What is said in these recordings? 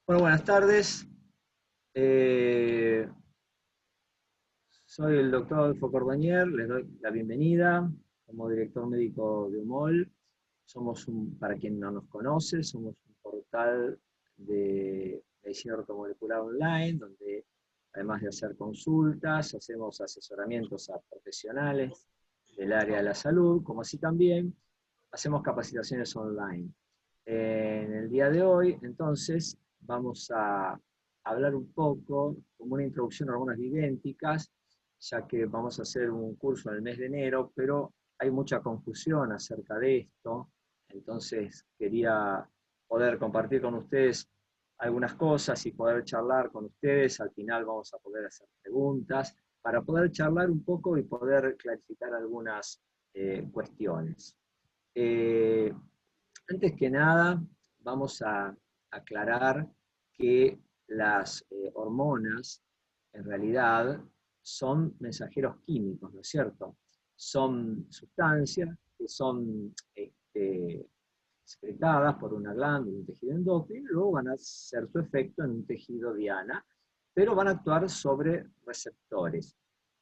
Bueno, buenas tardes. Eh, Soy el doctor Adolfo Cordoñer, les doy la bienvenida como director médico de UMOL. Para quien no nos conoce, somos un portal de medicina ortomolecular online, donde además de hacer consultas, hacemos asesoramientos a profesionales del área de la salud, como así también hacemos capacitaciones online. En el día de hoy, entonces, vamos a hablar un poco, como una introducción a hormonas idénticas, ya que vamos a hacer un curso en el mes de enero, pero hay mucha confusión acerca de esto, entonces quería poder compartir con ustedes algunas cosas y poder charlar con ustedes. Al final vamos a poder hacer preguntas para poder charlar un poco y poder clarificar algunas cuestiones. Eh, Antes que nada, vamos a aclarar que las hormonas, en realidad, son mensajeros químicos, ¿no es cierto? Son sustancias que son secretadas por una glándula, un tejido endocrino, y luego van a hacer su efecto en un tejido diana, pero van a actuar sobre receptores.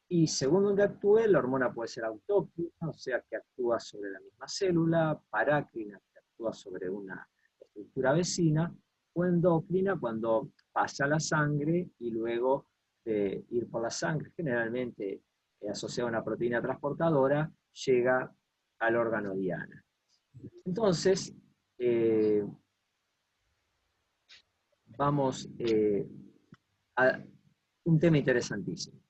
Y según donde actúe, la hormona puede ser autócrina, o sea, que actúa sobre la misma célula, parácrina, que actúa sobre una estructura vecina, o endocrina, cuando pasa la sangre y luego de ir por la sangre, generalmente asociada a una proteína transportadora, llega al órgano diana. Entonces, eh, vamos a un tema interesantísimo,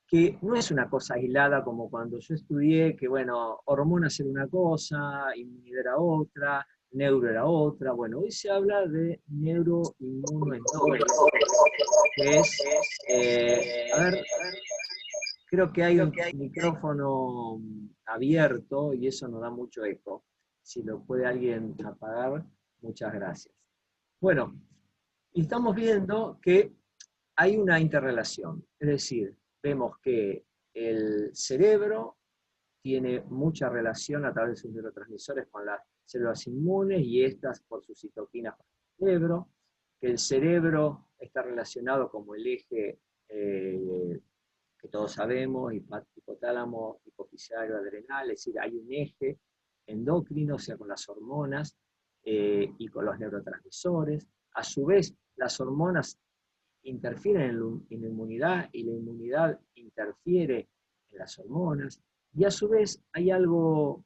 que no es una cosa aislada como cuando yo estudié, que bueno, hormonas era una cosa, inmunidad era otra, neuro era otra. Bueno, hoy se habla de neuroinmunoendocrino, que es, a ver, creo que hay un micrófono abierto y eso nos da mucho eco. Si lo puede alguien apagar, muchas gracias. Bueno, y estamos viendo que hay una interrelación, es decir, vemos que el cerebro tiene mucha relación a través de sus neurotransmisores con las células inmunes y estas por sus citoquinas con el cerebro, que el cerebro está relacionado como el eje que todos sabemos, hipotálamo, hipofisiario, adrenal, es decir, hay un eje endocrino, o sea, con las hormonas y con los neurotransmisores. A su vez, las hormonas interfieren en la inmunidad y la inmunidad interfiere en las hormonas. Y a su vez hay algo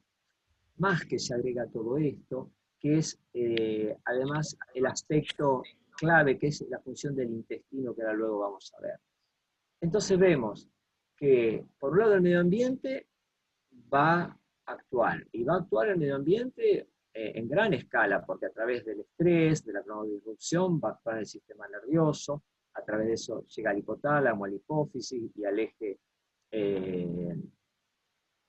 más que se agrega a todo esto, que es además el aspecto clave, que es la función del intestino, que ahora luego vamos a ver. Entonces vemos que por un lado el medio ambiente va a actuar, y va a actuar el medio ambiente en gran escala, porque a través del estrés, de la cronodirrupción, va a actuar en el sistema nervioso, a través de eso llega al hipotálamo, a la hipófisis y al eje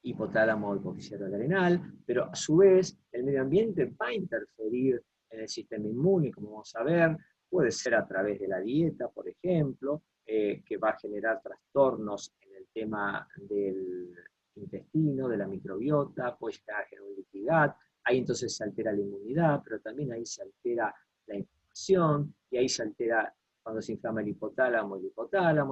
hipotálamo hipofisiario adrenal, pero a su vez el medio ambiente va a interferir en el sistema inmune, como vamos a ver, puede ser a través de la dieta, por ejemplo, que va a generar trastornos en el tema del intestino, de la microbiota, puede llegar a generar liquidez, ahí entonces se altera la inmunidad, pero también ahí se altera la inflamación, y ahí se altera cuando se inflama el hipotálamo,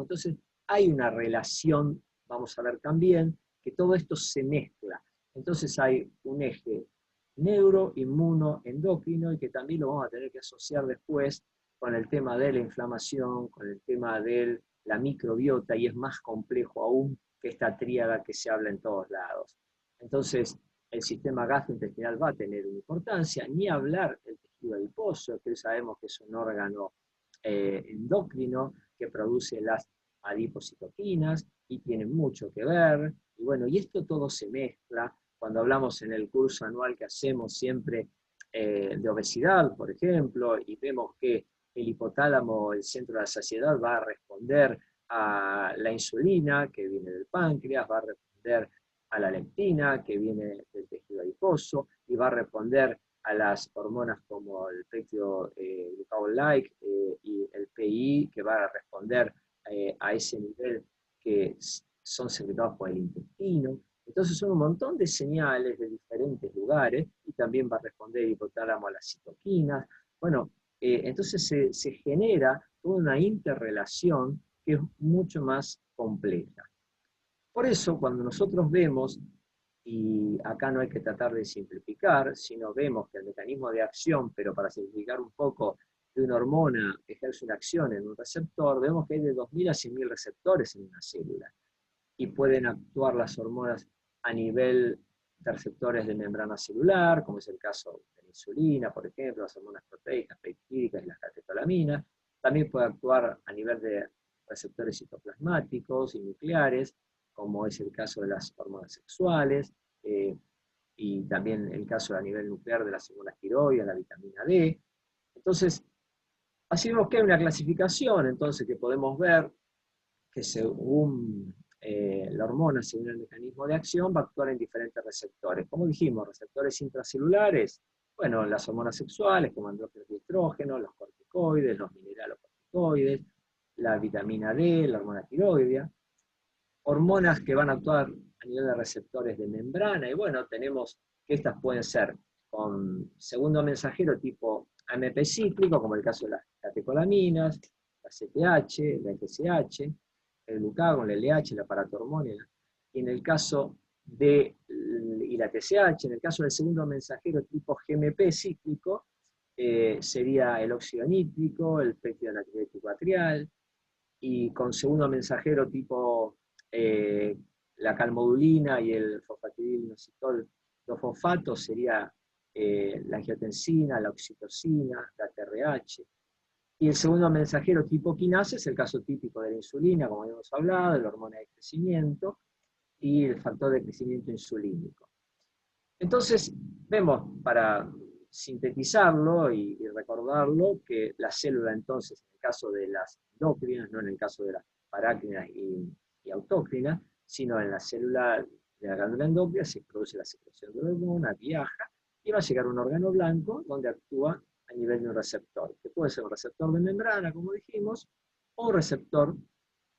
entonces hay una relación, vamos a ver también, que todo esto se mezcla. Entonces hay un eje neuro, inmuno, endocrino, y que también lo vamos a tener que asociar después con el tema de la inflamación, con el tema de la microbiota, y es más complejo aún que esta tríada que se habla en todos lados. Entonces, el sistema gastrointestinal va a tener una importancia, ni hablar del tejido adiposo, que sabemos que es un órgano endocrino que produce las adipocitoquinas y tiene mucho que ver. Y bueno, y esto todo se mezcla cuando hablamos en el curso anual que hacemos siempre de obesidad, por ejemplo, y vemos que el hipotálamo, el centro de la saciedad, va a responder a la insulina que viene del páncreas, va a responder a la leptina que viene del tejido adiposo y va a responder a las hormonas como el péptido glucagon-like y el PI, que va a responder a ese nivel que son secretados por el intestino. Entonces son un montón de señales de diferentes lugares, y también va a responder el hipotálamo a las citoquinas. Bueno, entonces se genera toda una interrelación que es mucho más compleja. Por eso, cuando nosotros vemos, y acá no hay que tratar de simplificar, sino vemos que el mecanismo de acción, pero para simplificar un poco, de una hormona ejerce una acción en un receptor, vemos que hay de 2.000 a 100.000 receptores en una célula, y pueden actuar las hormonas a nivel de receptores de membrana celular, como es el caso de la insulina, por ejemplo, las hormonas proteicas, peptídicas y las catecolaminas. También puede actuar a nivel de receptores citoplasmáticos y nucleares, como es el caso de las hormonas sexuales, y también el caso a nivel nuclear de las hormonas tiroides, la vitamina D. Entonces, así vemos que hay una clasificación, entonces, que podemos ver que según la hormona, según el mecanismo de acción, va a actuar en diferentes receptores. Como dijimos, receptores intracelulares, bueno, las hormonas sexuales, como andrógenos y estrógenos, los corticoides, los mineralocorticoides, la vitamina D, la hormona tiroidea, hormonas que van a actuar a nivel de receptores de membrana, y bueno, tenemos que estas pueden ser con segundo mensajero tipo AMP cíclico, como el caso de las catecolaminas, la CTH, la FSH, el glucagón, la LH, la paratormona, y en el caso de y la TSH, en el caso del segundo mensajero tipo GMP cíclico, sería el óxido nítrico, el péptido natriúrico atrial, y con segundo mensajero tipo la calmodulina y el fosfatidilinositol fosfato sería la angiotensina, la oxitocina, la TRH. Y el segundo mensajero tipo quinasa es el caso típico de la insulina, como habíamos hablado, de la hormona de crecimiento y el factor de crecimiento insulínico. Entonces, vemos, para sintetizarlo y recordarlo, que la célula entonces, en el caso de las endócrinas, no en el caso de las parácrinas y autócrinas, sino en la célula de la glándula endocrina se produce la secreción de la hormona, viaja, y va a llegar a un órgano blanco donde actúa a nivel de un receptor, que puede ser un receptor de membrana, como dijimos, o un receptor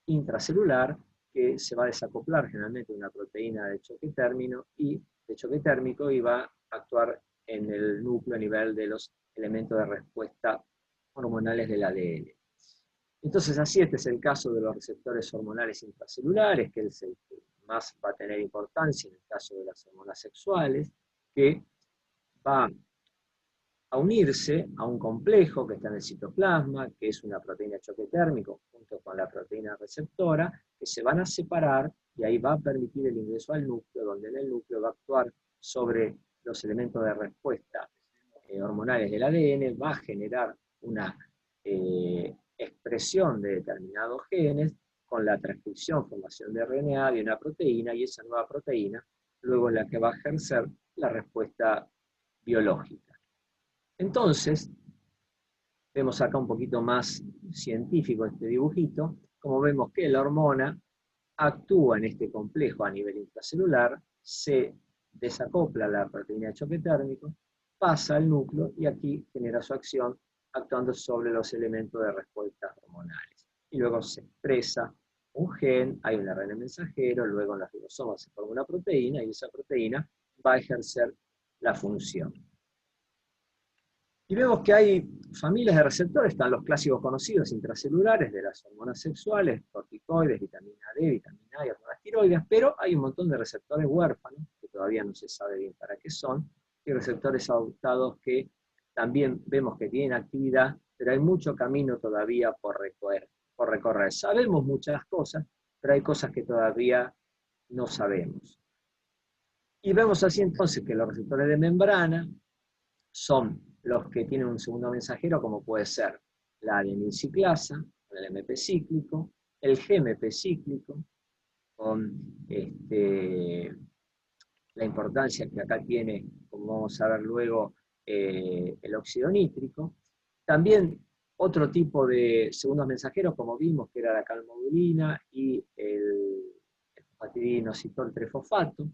intracelular que se va a desacoplar generalmente de una proteína de choque térmico y va a actuar en el núcleo a nivel de los elementos de respuesta hormonales del ADN. Entonces, así este es el caso de los receptores hormonales intracelulares, que es el que más va a tener importancia en el caso de las hormonas sexuales, que va a unirse a un complejo que está en el citoplasma, que es una proteína de choque térmico, junto con la proteína receptora, que se van a separar y ahí va a permitir el ingreso al núcleo, donde en el núcleo va a actuar sobre los elementos de respuesta hormonales del ADN, va a generar una expresión de determinados genes con la transcripción, formación de RNA de una proteína, y esa nueva proteína luego es la que va a ejercer la respuesta biológica. Entonces, vemos acá un poquito más científico este dibujito, como vemos que la hormona actúa en este complejo a nivel intracelular, se desacopla la proteína de choque térmico, pasa al núcleo y aquí genera su acción actuando sobre los elementos de respuesta hormonales. Y luego se expresa un gen, hay un ARN mensajero, luego en los ribosomas se forma una proteína y esa proteína va a ejercer la función. Y vemos que hay familias de receptores, están los clásicos conocidos intracelulares de las hormonas sexuales, corticoides, vitamina D, vitamina A y hormonas tiroides, pero hay un montón de receptores huérfanos, que todavía no se sabe bien para qué son, y receptores adaptados que también vemos que tienen actividad, pero hay mucho camino todavía por recorrer. Sabemos muchas cosas, pero hay cosas que todavía no sabemos. Y vemos así entonces que los receptores de membrana son los que tienen un segundo mensajero, como puede ser la adenosiclasa, el MP cíclico, el GMP cíclico, con la importancia que acá tiene, como vamos a ver luego, el óxido nítrico. También otro tipo de segundos mensajeros, como vimos, que era la calmodulina y el fosfatidinoinositol trifosfato.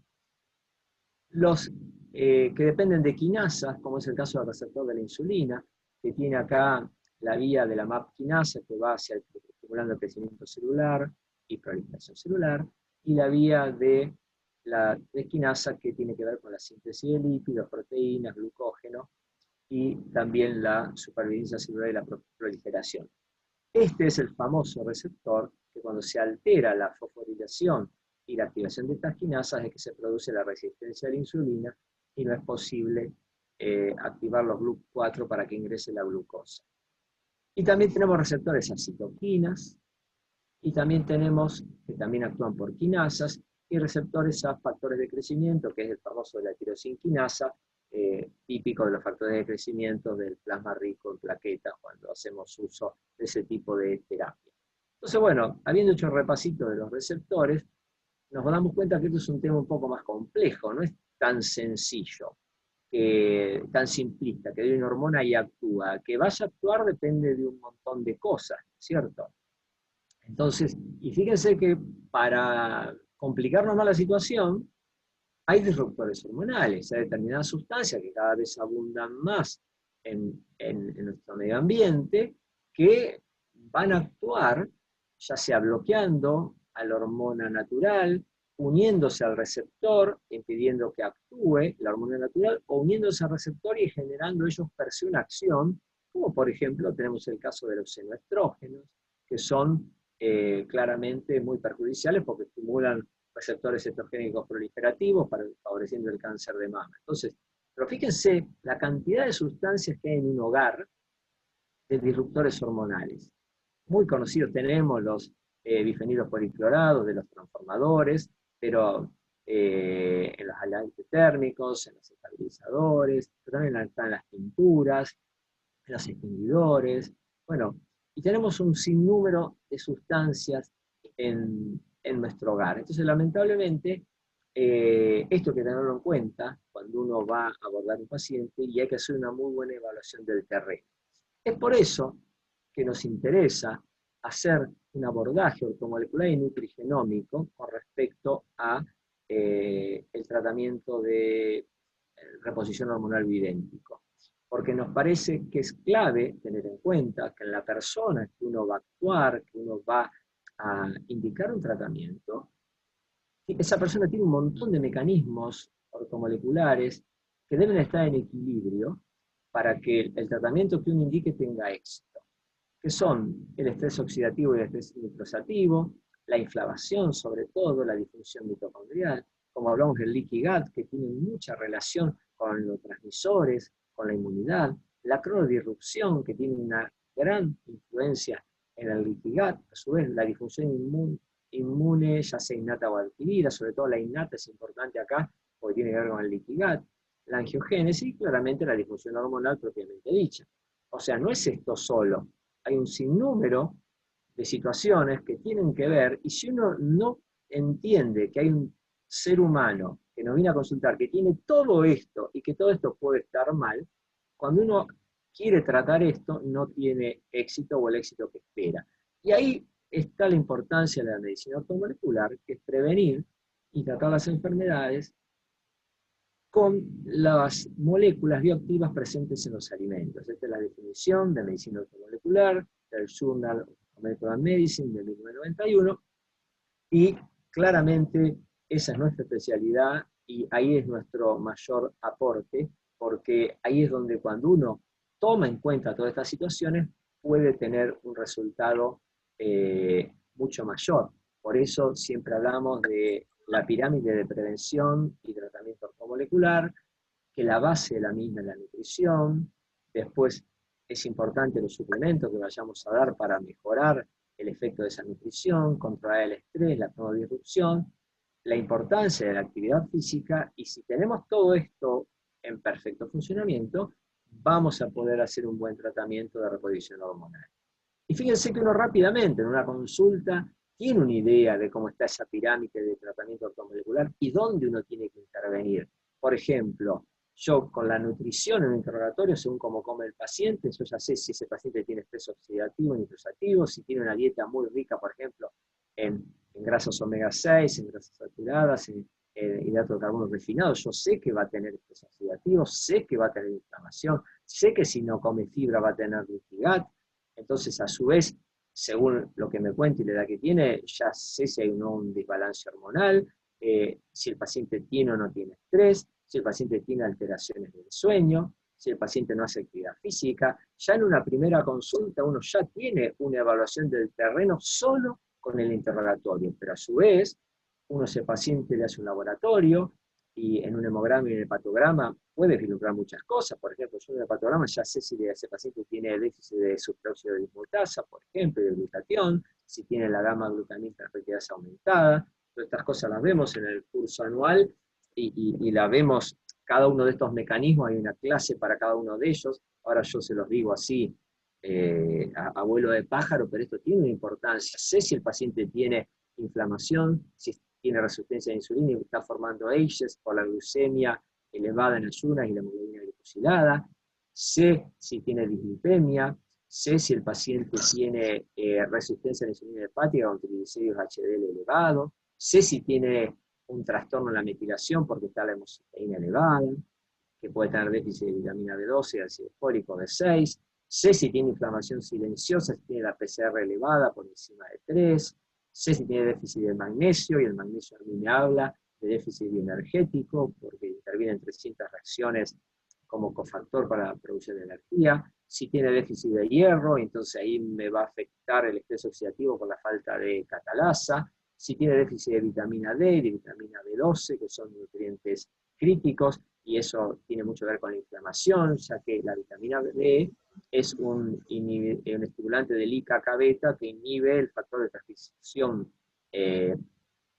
Los que dependen de quinasas, como es el caso del receptor de la insulina, que tiene acá la vía de la MAP quinasa que va hacia estimulando el crecimiento celular y proliferación celular, y la vía de la quinasa que tiene que ver con la síntesis de lípidos, proteínas, glucógeno, y también la supervivencia celular y la proliferación. Este es el famoso receptor que cuando se altera la fosforilación y la activación de estas quinasas es que se produce la resistencia a la insulina y no es posible activar los GLUT4 para que ingrese la glucosa. Y también tenemos receptores a citoquinas, y también tenemos, que también actúan por quinasas, y receptores a factores de crecimiento, que es el famoso de la tirosinquinasa, típico de los factores de crecimiento del plasma rico en plaquetas cuando hacemos uso de ese tipo de terapia. Entonces, bueno, habiendo hecho el repasito de los receptores, nos damos cuenta que esto es un tema un poco más complejo, no es tan sencillo, tan simplista, que hay una hormona y actúa. Que vaya a actuar depende de un montón de cosas, ¿cierto? Entonces, y fíjense que para complicarnos más la situación, hay disruptores hormonales, hay determinadas sustancias que cada vez abundan más en nuestro medio ambiente, que van a actuar, ya sea bloqueando a la hormona natural, uniéndose al receptor, impidiendo que actúe la hormona natural, o uniéndose al receptor y generando ellos per se una acción, como por ejemplo tenemos el caso de los xenoestrógenos, que son claramente muy perjudiciales porque estimulan receptores estrogénicos proliferativos favoreciendo el cáncer de mama. Entonces, pero fíjense la cantidad de sustancias que hay en un hogar de disruptores hormonales. Muy conocidos tenemos los bifenilos policlorados de los transformadores, pero en los aislantes térmicos, en los estabilizadores, pero también están las pinturas, en los extinguidores, bueno, y tenemos un sinnúmero de sustancias en nuestro hogar. Entonces, lamentablemente, esto hay que tenerlo en cuenta cuando uno va a abordar un paciente y hay que hacer una muy buena evaluación del terreno. Es por eso que nos interesa hacer un abordaje ortomolecular y nutrigenómico con respecto a el tratamiento de reposición hormonal bioidéntico. Porque nos parece que es clave tener en cuenta que en la persona que uno va a actuar, que uno va a indicar un tratamiento, esa persona tiene un montón de mecanismos ortomoleculares que deben estar en equilibrio para que el tratamiento que uno indique tenga éxito, que son el estrés oxidativo y el estrés nitrosativo, la inflamación sobre todo, la disfunción mitocondrial, como hablamos del leaky gut, que tiene mucha relación con los transmisores, con la inmunidad, la cronodirrupción, que tiene una gran influencia en el leaky gut, a su vez la disfunción inmune, ya sea innata o adquirida, sobre todo la innata es importante acá, porque tiene que ver con el leaky gut, la angiogénesis y claramente la disfunción hormonal propiamente dicha. O sea, no es esto solo, hay un sinnúmero de situaciones que tienen que ver, y si uno no entiende que hay un ser humano que nos viene a consultar, que tiene todo esto y que todo esto puede estar mal, cuando uno quiere tratar esto, no tiene éxito o el éxito que espera. Y ahí está la importancia de la medicina ortomolecular, que es prevenir y tratar las enfermedades con las moléculas bioactivas presentes en los alimentos. Esta es la definición de medicina ortomolecular del Journal of Molecular Medicine de 1991, y claramente esa es nuestra especialidad y ahí es nuestro mayor aporte, porque ahí es donde cuando uno toma en cuenta todas estas situaciones puede tener un resultado mucho mayor. Por eso siempre hablamos de la pirámide de prevención y tratamiento ortomolecular, que la base de la misma es la nutrición, después es importante los suplementos que vayamos a dar para mejorar el efecto de esa nutrición, controlar el estrés, la cronodirrupción, la importancia de la actividad física, y si tenemos todo esto en perfecto funcionamiento, vamos a poder hacer un buen tratamiento de reposición hormonal. Y fíjense que uno rápidamente en una consulta tiene una idea de cómo está esa pirámide de tratamiento ortomolecular y dónde uno tiene que intervenir. Por ejemplo, yo con la nutrición en un interrogatorio, según cómo come el paciente, yo ya sé si ese paciente tiene estrés oxidativo o nitrosativo, si tiene una dieta muy rica, por ejemplo, en grasas omega 6, en grasas saturadas, en hidratos de carbono refinados, yo sé que va a tener estrés oxidativo, sé que va a tener inflamación, sé que si no come fibra va a tener leaky gut. Entonces, a su vez, según lo que me cuenta y la edad que tiene, ya sé si hay un desbalance hormonal, si el paciente tiene o no tiene estrés, si el paciente tiene alteraciones del sueño. si el paciente no hace actividad física. Ya en una primera consulta uno ya tiene una evaluación del terreno solo con el interrogatorio, pero a su vez, uno ese paciente le hace un laboratorio, y en un hemograma y en el hepatograma puede vislumbrar muchas cosas. Por ejemplo, yo en el hepatograma ya sé si ese paciente tiene déficit de superóxido de dismutasa, por ejemplo, y de glutatión, si tiene la gamma glutamina repetirasa aumentada. Todas estas cosas las vemos en el curso anual y la vemos, cada uno de estos mecanismos, hay una clase para cada uno de ellos. Ahora yo se los digo así, a vuelo de pájaro, pero esto tiene una importancia. Sé si el paciente tiene inflamación, si tiene resistencia a la insulina y está formando AGEs por la glucemia elevada en ayunas y la hemoglobina glicosilada. Sé si tiene dislipemia, sé si el paciente tiene resistencia a la insulina hepática con triglicéridos HDL elevados, sé si tiene un trastorno en la metilación porque está la hemocisteína elevada, que puede tener déficit de vitamina B12 y ácido fólico B6, sé si tiene inflamación silenciosa, si tiene la PCR elevada por encima de 3, sé si tiene déficit de magnesio, y el magnesio a mí me habla de déficit bioenergético, porque interviene en 300 reacciones como cofactor para la producción de energía. Si tiene déficit de hierro, entonces ahí me va a afectar el estrés oxidativo por la falta de catalasa. Si tiene déficit de vitamina D y de vitamina B12, que son nutrientes críticos, y eso tiene mucho que ver con la inflamación, ya que la vitamina D es un estimulante del IKK-beta que inhibe el factor de transcripción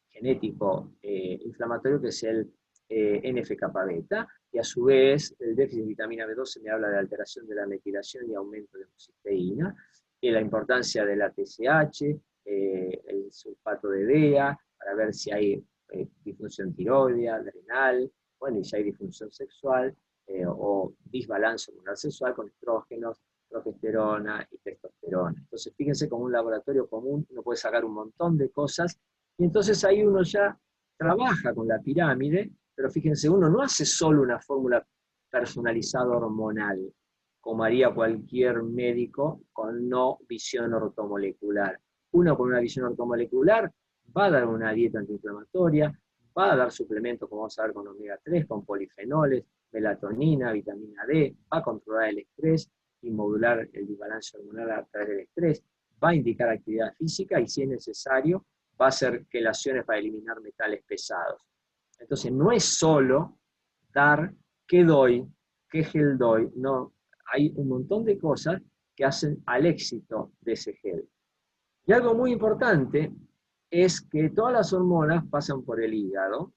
genético inflamatorio, que es el NF-kappa-beta, y a su vez el déficit de vitamina B12 me habla de alteración de la metilación y aumento de homocisteína, y la importancia de la TSH, el sulfato de DEA, para ver si hay disfunción tiroidea, adrenal, bueno, y si hay disfunción sexual, o disbalance hormonal sexual con estrógenos, progesterona y testosterona. Entonces, fíjense, como un laboratorio común uno puede sacar un montón de cosas, y entonces ahí uno ya trabaja con la pirámide, pero fíjense, uno no hace solo una fórmula personalizada hormonal, como haría cualquier médico con no visión ortomolecular. Uno con una visión ortomolecular va a dar una dieta antiinflamatoria, va a dar suplementos, como vamos a ver, con omega 3, con polifenoles, melatonina, vitamina D, va a controlar el estrés y modular el desbalance hormonal a través del estrés, va a indicar actividad física y, si es necesario, va a hacer quelaciones para eliminar metales pesados. Entonces, no es solo dar qué doy, qué gel doy, no, hay un montón de cosas que hacen al éxito de ese gel. Y algo muy importante es que todas las hormonas pasan por el hígado,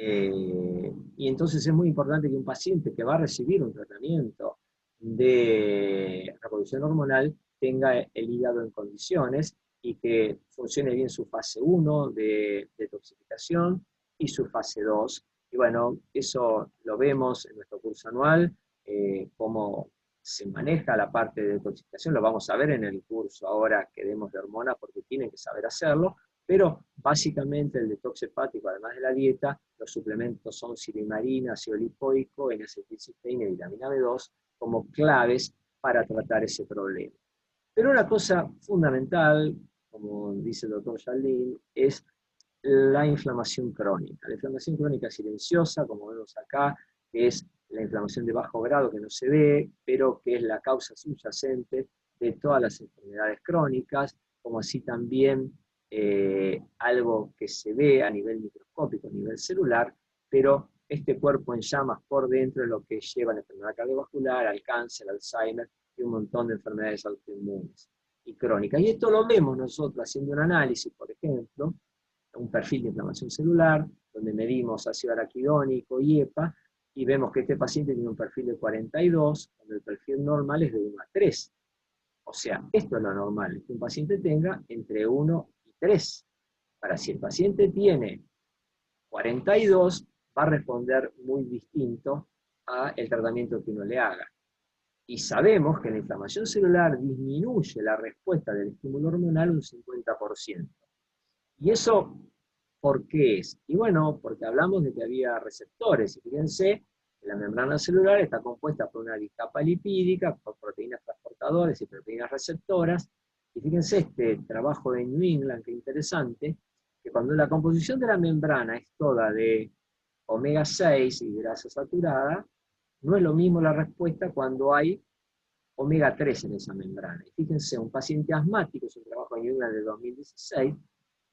y entonces es muy importante que un paciente que va a recibir un tratamiento de reproducción hormonal tenga el hígado en condiciones y que funcione bien su fase 1 de detoxificación y su fase 2. Y bueno, eso lo vemos en nuestro curso anual, cómo se maneja la parte de detoxificación, lo vamos a ver en el curso ahora que demos de hormonas, porque tienen que saber hacerlo, pero básicamente el detox hepático, además de la dieta, los suplementos son silimarina, ácido lipoico, N-acetilcisteína y vitamina B2 como claves para tratar ese problema. Pero una cosa fundamental, como dice el doctor Jaldín, es la inflamación crónica. La inflamación crónica silenciosa, como vemos acá, que es la inflamación de bajo grado que no se ve, pero que es la causa subyacente de todas las enfermedades crónicas, como así también algo que se ve a nivel microscópico, a nivel celular, pero este cuerpo en llamas por dentro es lo que lleva a la enfermedad cardiovascular, al cáncer, al Alzheimer y un montón de enfermedades autoinmunes y crónicas. Y esto lo vemos nosotros haciendo un análisis, por ejemplo, un perfil de inflamación celular, donde medimos ácido araquidónico y EPA, y vemos que este paciente tiene un perfil de 42, cuando el perfil normal es de 1 a 3. O sea, esto es lo normal, que un paciente tenga entre 1 y 3. Para si el paciente tiene 42, va a responder muy distinto al tratamiento que uno le haga. Y sabemos que la inflamación celular disminuye la respuesta del estímulo hormonal un 50%. ¿Y eso por qué es? Y bueno, porque hablamos de que había receptores, y fíjense que la membrana celular está compuesta por una discapa lipídica, por proteínas transportadoras y proteínas receptoras, y fíjense este trabajo de New England, que interesante, que cuando la composición de la membrana es toda de omega 6 y grasa saturada, no es lo mismo la respuesta cuando hay omega 3 en esa membrana. Y fíjense, un paciente asmático, es un trabajo en New England de 2016,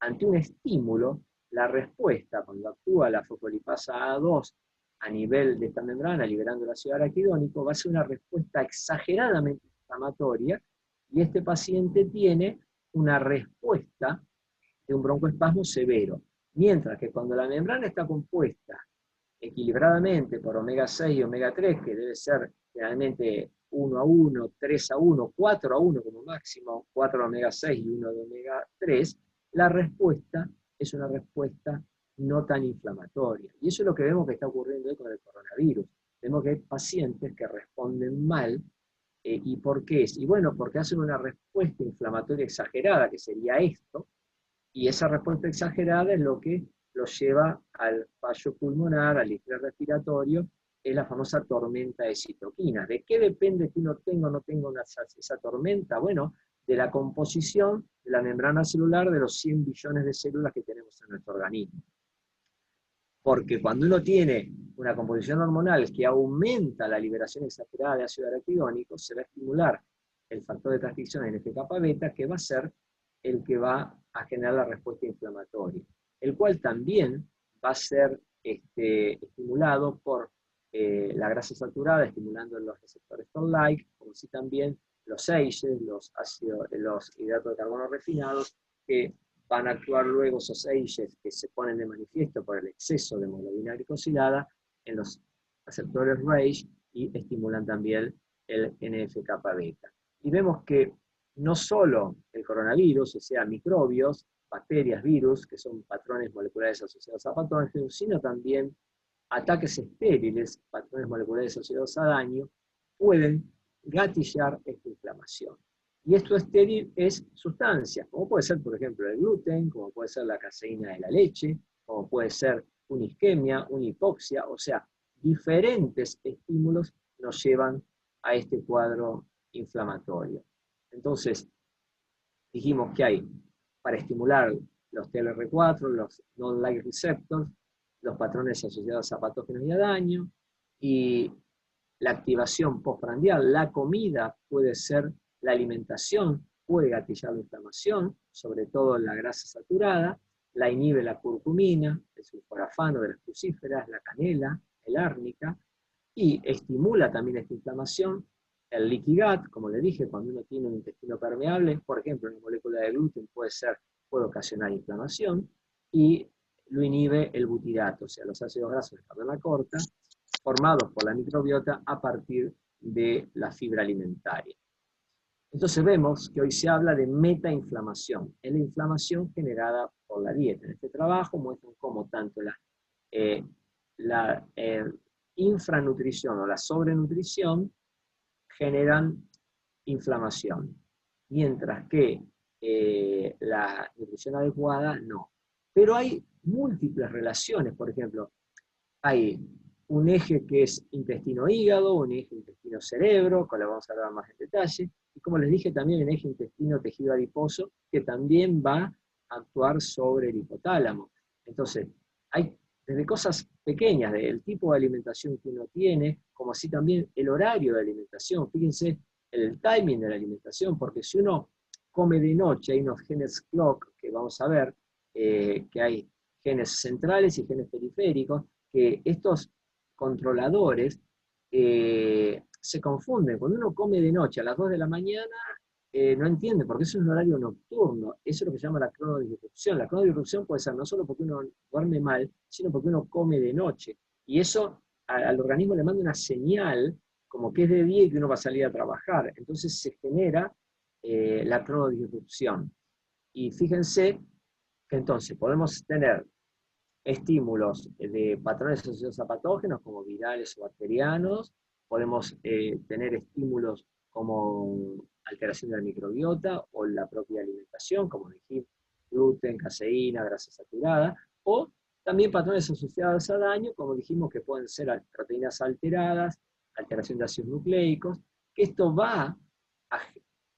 ante un estímulo, la respuesta, cuando actúa la fosfolipasa A2 a nivel de esta membrana, liberando el ácido araquidónico, va a ser una respuesta exageradamente inflamatoria, y este paciente tiene una respuesta de un broncoespasmo severo. Mientras que cuando la membrana está compuesta equilibradamente por omega 6 y omega 3, que debe ser generalmente 1 a 1, 3 a 1, 4 a 1 como máximo, 4 de omega 6 y 1 de omega 3, la respuesta es una respuesta no tan inflamatoria. Y eso es lo que vemos que está ocurriendo hoy con el coronavirus. Vemos que hay pacientes que responden mal. ¿Y por qué es? Y bueno, porque hacen una respuesta inflamatoria exagerada, que sería esto, y esa respuesta exagerada es lo que los lleva al fallo pulmonar, al estrés respiratorio, es la famosa tormenta de citoquinas. ¿De qué depende que uno tenga o no tenga esa tormenta? Bueno, de la composición de la membrana celular de los 100 billones de células que tenemos en nuestro organismo. Porque cuando uno tiene una composición hormonal que aumenta la liberación exagerada de ácido araquidónico, se va a estimular el factor de transcripción en NF-kappa beta, que va a ser el que va a generar la respuesta inflamatoria, el cual también va a ser estimulado por la grasa saturada, estimulando los receptores Toll-like, como si también los ACEs, los hidratos de carbono refinados, que van a actuar luego esos ACEs que se ponen de manifiesto por el exceso de hemoglobina glicosilada en los receptores RAGE y estimulan también el NF-kappa beta. Y vemos que no solo el coronavirus, o sea, microbios, bacterias, virus, que son patrones moleculares asociados a patógenos, sino también ataques estériles, patrones moleculares asociados a daño, pueden gatillar esta inflamación. Y esto estéril es sustancia, como puede ser, por ejemplo, el gluten, como puede ser la caseína de la leche, como puede ser una isquemia, una hipoxia, o sea, diferentes estímulos nos llevan a este cuadro inflamatorio. Entonces, dijimos que hay para estimular los TLR4, los non-like receptors, los patrones asociados a patógenos y a daño, y la activación postprandial, la comida puede ser, la alimentación puede gatillar la inflamación, sobre todo la grasa saturada, la inhibe la curcumina, el sulforafano de las crucíferas, la canela, el árnica, y estimula también esta inflamación. El leaky gut, como le dije, cuando uno tiene un intestino permeable, por ejemplo, una molécula de gluten puede ocasionar inflamación, y lo inhibe el butirato, o sea, los ácidos grasos de cadena corta, formados por la microbiota a partir de la fibra alimentaria. Entonces vemos que hoy se habla de metainflamación, es la inflamación generada por la dieta. En este trabajo muestran cómo tanto la infranutrición o la sobrenutrición generan inflamación, mientras que la nutrición adecuada no. Pero hay múltiples relaciones, por ejemplo, hay un eje que es intestino-hígado, un eje intestino-cerebro, con lo vamos a hablar más en detalle, y como les dije también un eje intestino-tejido adiposo, que también va a actuar sobre el hipotálamo. Entonces, hay desde cosas pequeñas, del tipo de alimentación que uno tiene, como así también el horario de alimentación. Fíjense el timing de la alimentación, porque si uno come de noche, hay unos genes clock, que vamos a ver, que hay genes centrales y genes periféricos, que estos controladores se confunden. Cuando uno come de noche a las 2 de la mañana, no entiende, porque es un horario nocturno. Eso es lo que se llama la cronodisrupción. La cronodisrupción puede ser no solo porque uno duerme mal, sino porque uno come de noche. Y eso al organismo le manda una señal como que es de día y que uno va a salir a trabajar. Entonces se genera la cronodisrupción. Y fíjense que entonces podemos tener estímulos de patrones asociados a patógenos como virales o bacterianos, podemos tener estímulos como alteración de la microbiota o la propia alimentación, como dijimos, gluten, caseína, grasa saturada, o también patrones asociados a daño, como dijimos que pueden ser proteínas alteradas, alteración de ácidos nucleicos, que esto va a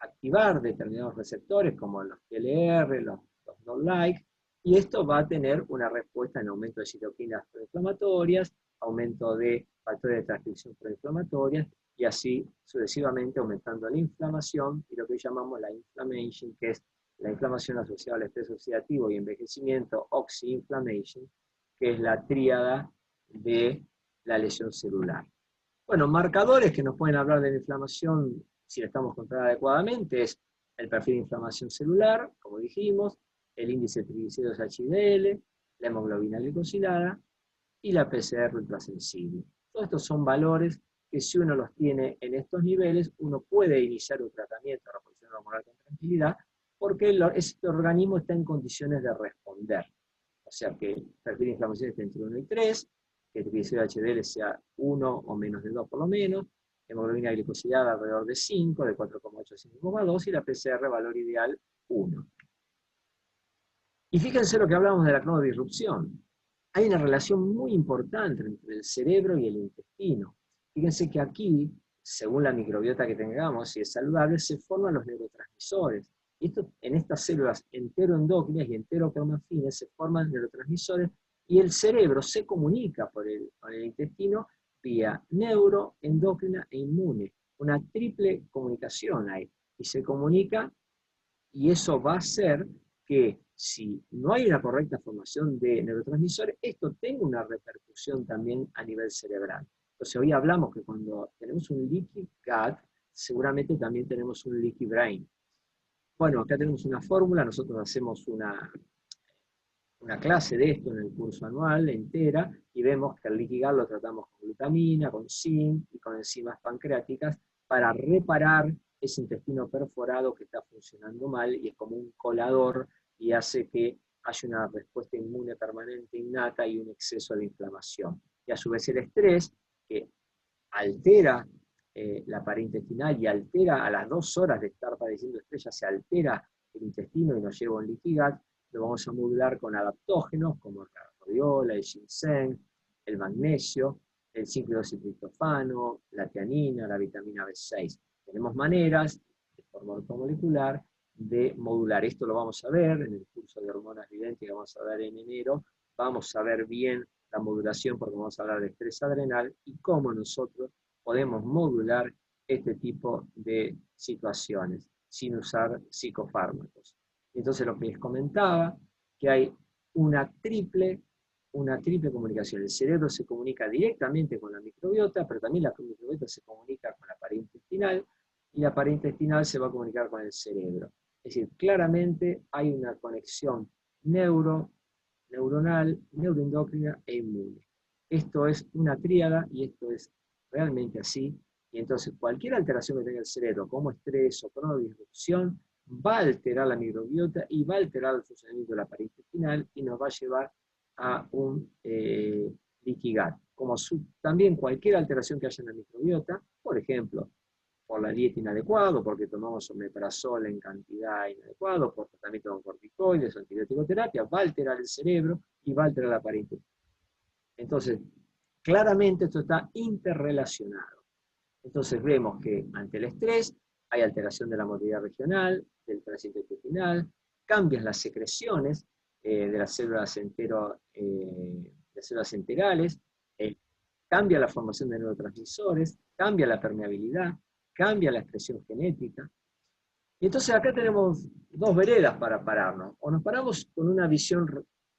activar determinados receptores como los TLR, los non-like, y esto va a tener una respuesta en aumento de citoquinas inflamatorias, aumento de factores de transcripción proinflamatorias, y así sucesivamente aumentando la inflamación y lo que llamamos la inflammation, que es la inflamación asociada al estrés oxidativo y envejecimiento, oxy-inflammation, que es la tríada de la lesión celular. Bueno, marcadores que nos pueden hablar de la inflamación, si la estamos controlando adecuadamente, es el perfil de inflamación celular, como dijimos, el índice de triglicéridos HDL, la hemoglobina glicosilada y la PCR ultrasensible. Todos estos son valores que si uno los tiene en estos niveles, uno puede iniciar un tratamiento de reposición hormonal con tranquilidad, porque este organismo está en condiciones de responder. O sea que el perfil de inflamación está entre 1 y 3, que el triglicérido HDL sea 1 o menos de 2 por lo menos, hemoglobina glicosilada alrededor de 5, de 4,8 a 5,2, y la PCR valor ideal 1. Y fíjense lo que hablamos de la cronodisrupción. Hay una relación muy importante entre el cerebro y el intestino. Fíjense que aquí, según la microbiota que tengamos, si es saludable, se forman los neurotransmisores. Y esto, en estas células enteroendócrinas y enterocromafines se forman neurotransmisores, y el cerebro se comunica con el intestino vía neuroendocrina e inmune. Una triple comunicación hay. Y se comunica, y eso va a hacer que si no hay una correcta formación de neurotransmisores, esto tenga una repercusión también a nivel cerebral. Entonces hoy hablamos que cuando tenemos un leaky gut, seguramente también tenemos un leaky brain. Bueno, acá tenemos una fórmula, nosotros hacemos una clase de esto en el curso anual entera, y vemos que el leaky gut lo tratamos con glutamina, con zinc y con enzimas pancreáticas para reparar ese intestino perforado que está funcionando mal, y es como un colador y hace que haya una respuesta inmune permanente innata y un exceso de inflamación. Y a su vez el estrés, que altera la pared intestinal y altera a las 2 horas de estar padeciendo estrés, ya se altera el intestino y nos lleva a un leaky gut, lo vamos a modular con adaptógenos como la rhodiola, el ginseng, el magnesio, el 5-hidroxitriptofano, la tianina, la vitamina B6. Tenemos maneras de forma ortomolecular de modular. Esto lo vamos a ver en el curso de hormonas viventes que vamos a dar en enero. Vamos a ver bien la modulación porque vamos a hablar de estrés adrenal y cómo nosotros podemos modular este tipo de situaciones sin usar psicofármacos. Entonces lo que les comentaba, que hay una triple comunicación. El cerebro se comunica directamente con la microbiota, pero también la microbiota se comunica con la pared intestinal, y la pared intestinal se va a comunicar con el cerebro. Es decir, claramente hay una conexión neuronal, neuroendocrina e inmune. Esto es una tríada y esto es realmente así. Y entonces cualquier alteración que tenga el cerebro, como estrés o cronodisrupción, va a alterar la microbiota y va a alterar el funcionamiento de la pared intestinal y nos va a llevar a un leaky gut. Como también cualquier alteración que haya en la microbiota, por ejemplo, por la dieta inadecuada, porque tomamos omeprazol en cantidad inadecuada, por tratamiento con corticoides o antibiótico-terapia, va a alterar el cerebro y va a alterar la pared intestinal. Entonces, claramente esto está interrelacionado. Entonces vemos que ante el estrés hay alteración de la motilidad regional, del tránsito intestinal, cambian las secreciones de las células enterales, cambia la formación de neurotransmisores, cambia la permeabilidad, cambia la expresión genética. Y entonces acá tenemos dos veredas para pararnos. O nos paramos con una visión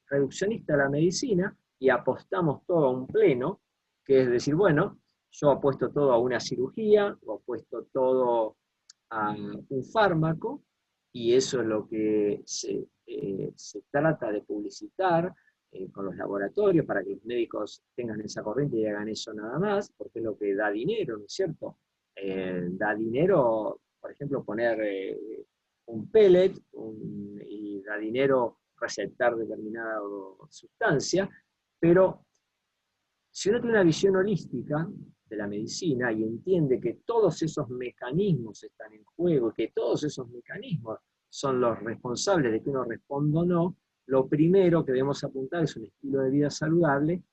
reduccionista de la medicina y apostamos todo a un pleno, que es decir, bueno, yo apuesto todo a una cirugía, o apuesto todo a un fármaco, y eso es lo que se trata de publicitar con los laboratorios para que los médicos tengan esa corriente y hagan eso nada más, porque es lo que da dinero, ¿no es cierto? Da dinero, por ejemplo, poner un pellet y da dinero recetar determinada sustancia, pero si uno tiene una visión holística de la medicina y entiende que todos esos mecanismos están en juego, que todos esos mecanismos son los responsables de que uno responda o no, lo primero que debemos apuntar es un estilo de vida saludable,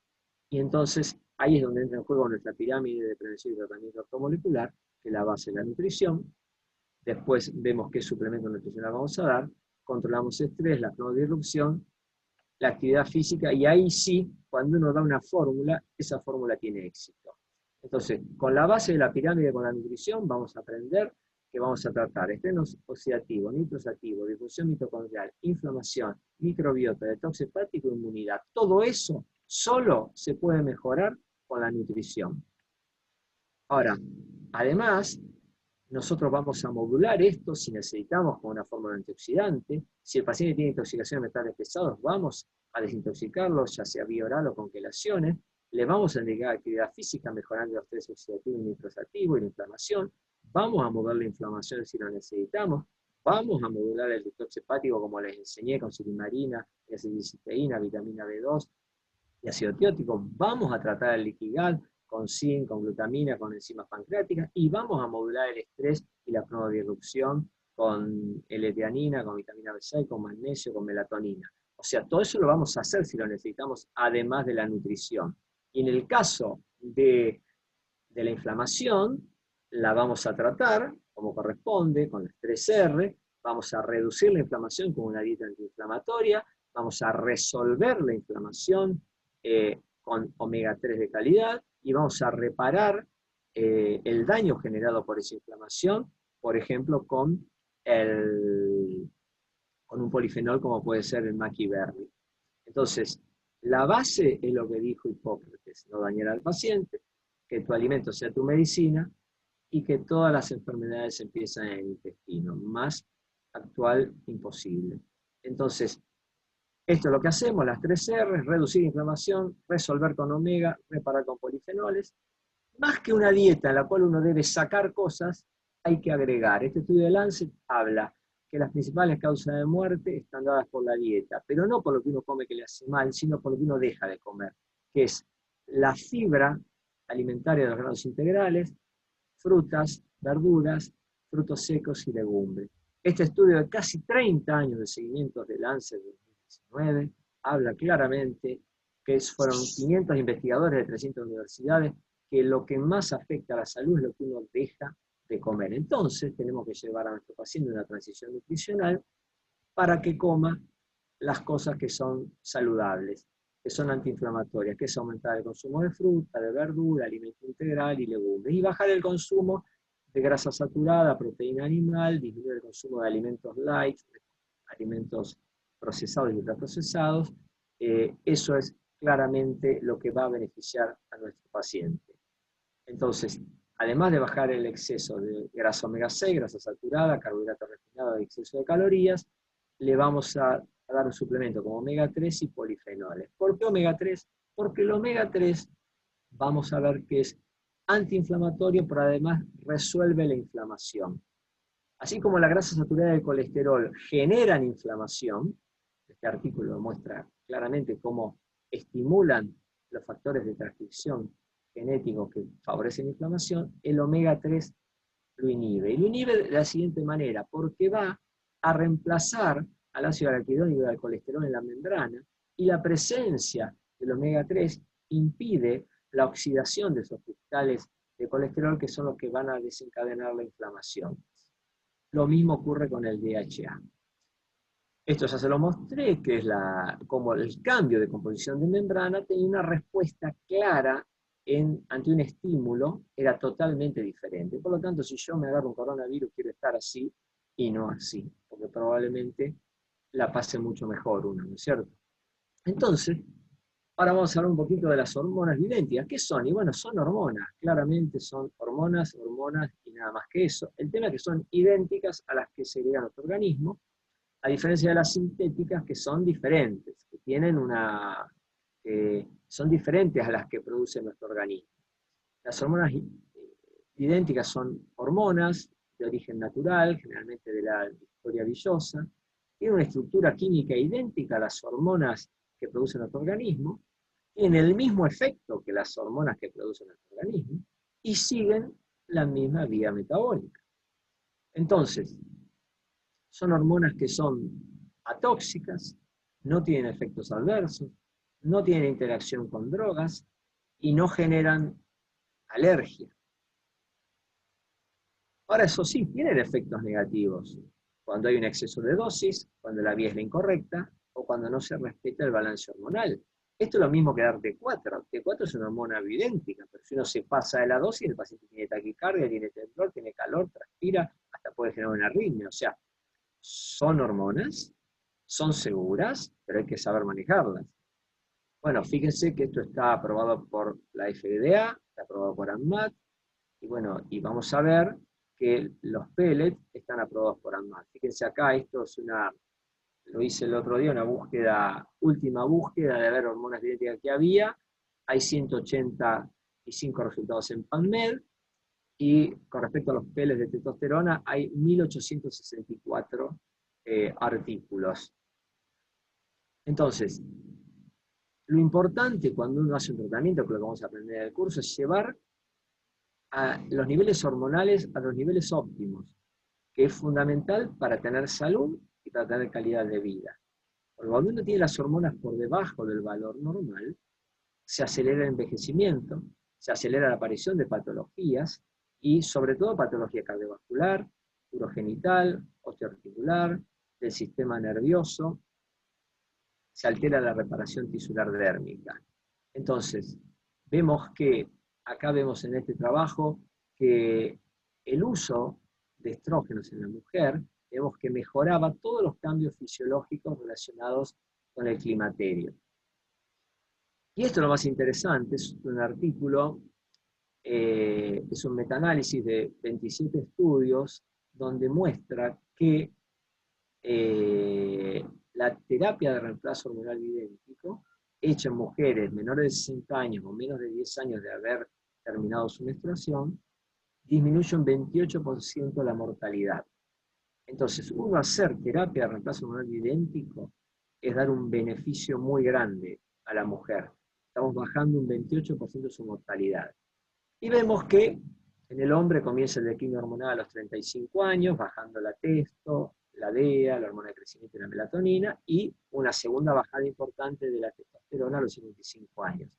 y entonces ahí es donde entra en juego nuestra pirámide de prevención y tratamiento ortomolecular, que es la base de la nutrición. Después vemos qué suplemento nutricional vamos a dar, controlamos estrés, la cronodisrupción, la actividad física, y ahí sí, cuando uno da una fórmula, esa fórmula tiene éxito. Entonces, con la base de la pirámide, con la nutrición, vamos a aprender que vamos a tratar estrés oxidativo, nitrosativo, difusión mitocondrial, inflamación, microbiota, detox hepático, inmunidad. Todo eso solo se puede mejorar con la nutrición. Ahora, además, nosotros vamos a modular esto si necesitamos con una fórmula antioxidante. Si el paciente tiene intoxicación de metales pesados, vamos a desintoxicarlo, ya sea vía oral o con quelaciones. Le vamos a indicar actividad física mejorando el estrés oxidativo y nitrosativo y la inflamación. Vamos a mover la inflamación si lo necesitamos. Vamos a modular el detox hepático como les enseñé con silimarina, N-acetilcisteína, vitamina B2 y ácido tiótico. Vamos a tratar el liquigal con zinc, con glutamina, con enzimas pancreáticas, y vamos a modular el estrés y la cronodirrupción con L-teanina, con vitamina B6, con magnesio, con melatonina. O sea, todo eso lo vamos a hacer si lo necesitamos, además de la nutrición. Y en el caso de la inflamación, la vamos a tratar como corresponde, con las 3R, vamos a reducir la inflamación con una dieta antiinflamatoria, vamos a resolver la inflamación con omega 3 de calidad, y vamos a reparar el daño generado por esa inflamación, por ejemplo, con un polifenol como puede ser el maqui verde. Entonces, la base es lo que dijo Hipócrates: no dañar al paciente, que tu alimento sea tu medicina, y que todas las enfermedades empiezan en el intestino. Más actual imposible. Entonces, esto es lo que hacemos, las 3R: reducir inflamación, resolver con omega, reparar con polifenoles. Más que una dieta en la cual uno debe sacar cosas, hay que agregar. Este estudio de Lancet habla que las principales causas de muerte están dadas por la dieta, pero no por lo que uno come que le hace mal, sino por lo que uno deja de comer, que es la fibra alimentaria de los granos integrales, frutas, verduras, frutos secos y legumbres. Este estudio de casi 30 años de seguimiento de Lancet de 2019 habla claramente que fueron 500 investigadores de 300 universidades, que lo que más afecta a la salud es lo que uno deja de comer. Entonces tenemos que llevar a nuestro paciente una transición nutricional para que coma las cosas que son saludables, que son antiinflamatorias, que es aumentar el consumo de fruta, de verdura, alimento integral y legumbres, y bajar el consumo de grasa saturada, proteína animal, disminuir el consumo de alimentos light, alimentos procesados y ultraprocesados. Eso es claramente lo que va a beneficiar a nuestro paciente. Entonces, además de bajar el exceso de grasa omega 6, grasa saturada, carbohidratos refinados y exceso de calorías, le vamos a dar un suplemento como omega 3 y polifenoles. ¿Por qué omega 3? Porque el omega 3 vamos a ver que es antiinflamatorio, pero además resuelve la inflamación. Así como la grasa saturada y el colesterol generan inflamación, este artículo muestra claramente cómo estimulan los factores de transcripción genéticos que favorecen la inflamación, el omega 3 lo inhibe. Y lo inhibe de la siguiente manera: porque va a reemplazar al ácido araquidónico y al colesterol en la membrana, y la presencia del omega 3 impide la oxidación de esos cristales de colesterol, que son los que van a desencadenar la inflamación. Lo mismo ocurre con el DHA. Esto ya se lo mostré, que es como el cambio de composición de membrana tenía una respuesta clara ante un estímulo, era totalmente diferente. Por lo tanto, si yo me agarro un coronavirus, quiero estar así y no así, porque probablemente la pase mucho mejor uno, ¿no es cierto? Entonces, ahora vamos a hablar un poquito de las hormonas bioidénticas. ¿Qué son? Y bueno, son hormonas, claramente son hormonas y nada más que eso. El tema es que son idénticas a las que segrega nuestro organismo, a diferencia de las sintéticas, que son diferentes, que tienen son diferentes a las que produce nuestro organismo. Las hormonas idénticas son hormonas de origen natural, generalmente de la historia villosa, tienen una estructura química idéntica a las hormonas que produce nuestro organismo, tienen el mismo efecto que las hormonas que produce nuestro organismo, y siguen la misma vía metabólica. Entonces, son hormonas que son atóxicas, no tienen efectos adversos, no tienen interacción con drogas y no generan alergia. Ahora, eso sí, tienen efectos negativos. Cuando hay un exceso de dosis, cuando la vía es la incorrecta, o cuando no se respeta el balance hormonal. Esto es lo mismo que dar T4. T4 es una hormona bioidéntica, pero si uno se pasa de la dosis, el paciente tiene taquicardia, tiene temblor, tiene calor, transpira, hasta puede generar una arritmia. O sea, son hormonas, son seguras, pero hay que saber manejarlas. Bueno, fíjense que esto está aprobado por la FDA, está aprobado por ANMAT, y bueno, y vamos a ver que los pellets están aprobados por ANMAT. Fíjense acá, esto es lo hice el otro día, una búsqueda, última búsqueda de ver hormonas bioidénticas que había. Hay 185 resultados en PubMed, y con respecto a los pellets de testosterona, hay 1864 artículos. Entonces, lo importante cuando uno hace un tratamiento, que lo que vamos a aprender en el curso, es llevar a los niveles hormonales a los niveles óptimos, que es fundamental para tener salud y para tener calidad de vida. Porque cuando uno tiene las hormonas por debajo del valor normal, se acelera el envejecimiento, se acelera la aparición de patologías, y sobre todo patología cardiovascular, urogenital, osteoarticular, del sistema nervioso, se altera la reparación tisular dérmica. Entonces, acá vemos en este trabajo que el uso de estrógenos en la mujer, vemos que mejoraba todos los cambios fisiológicos relacionados con el climaterio. Y esto es lo más interesante, es un artículo, es un metaanálisis de 27 estudios, donde muestra que la terapia de reemplazo hormonal idéntico, hecha en mujeres menores de 60 años o menos de 10 años de haber terminado su menstruación, disminuye un 28% la mortalidad. Entonces, uno hacer terapia de reemplazo hormonal idéntico es dar un beneficio muy grande a la mujer. Estamos bajando un 28% de su mortalidad. Y vemos que en el hombre comienza el declínio hormonal a los 35 años, bajando la testo, la DEA, la hormona de crecimiento y la melatonina, y una segunda bajada importante de la testosterona a los 55 años.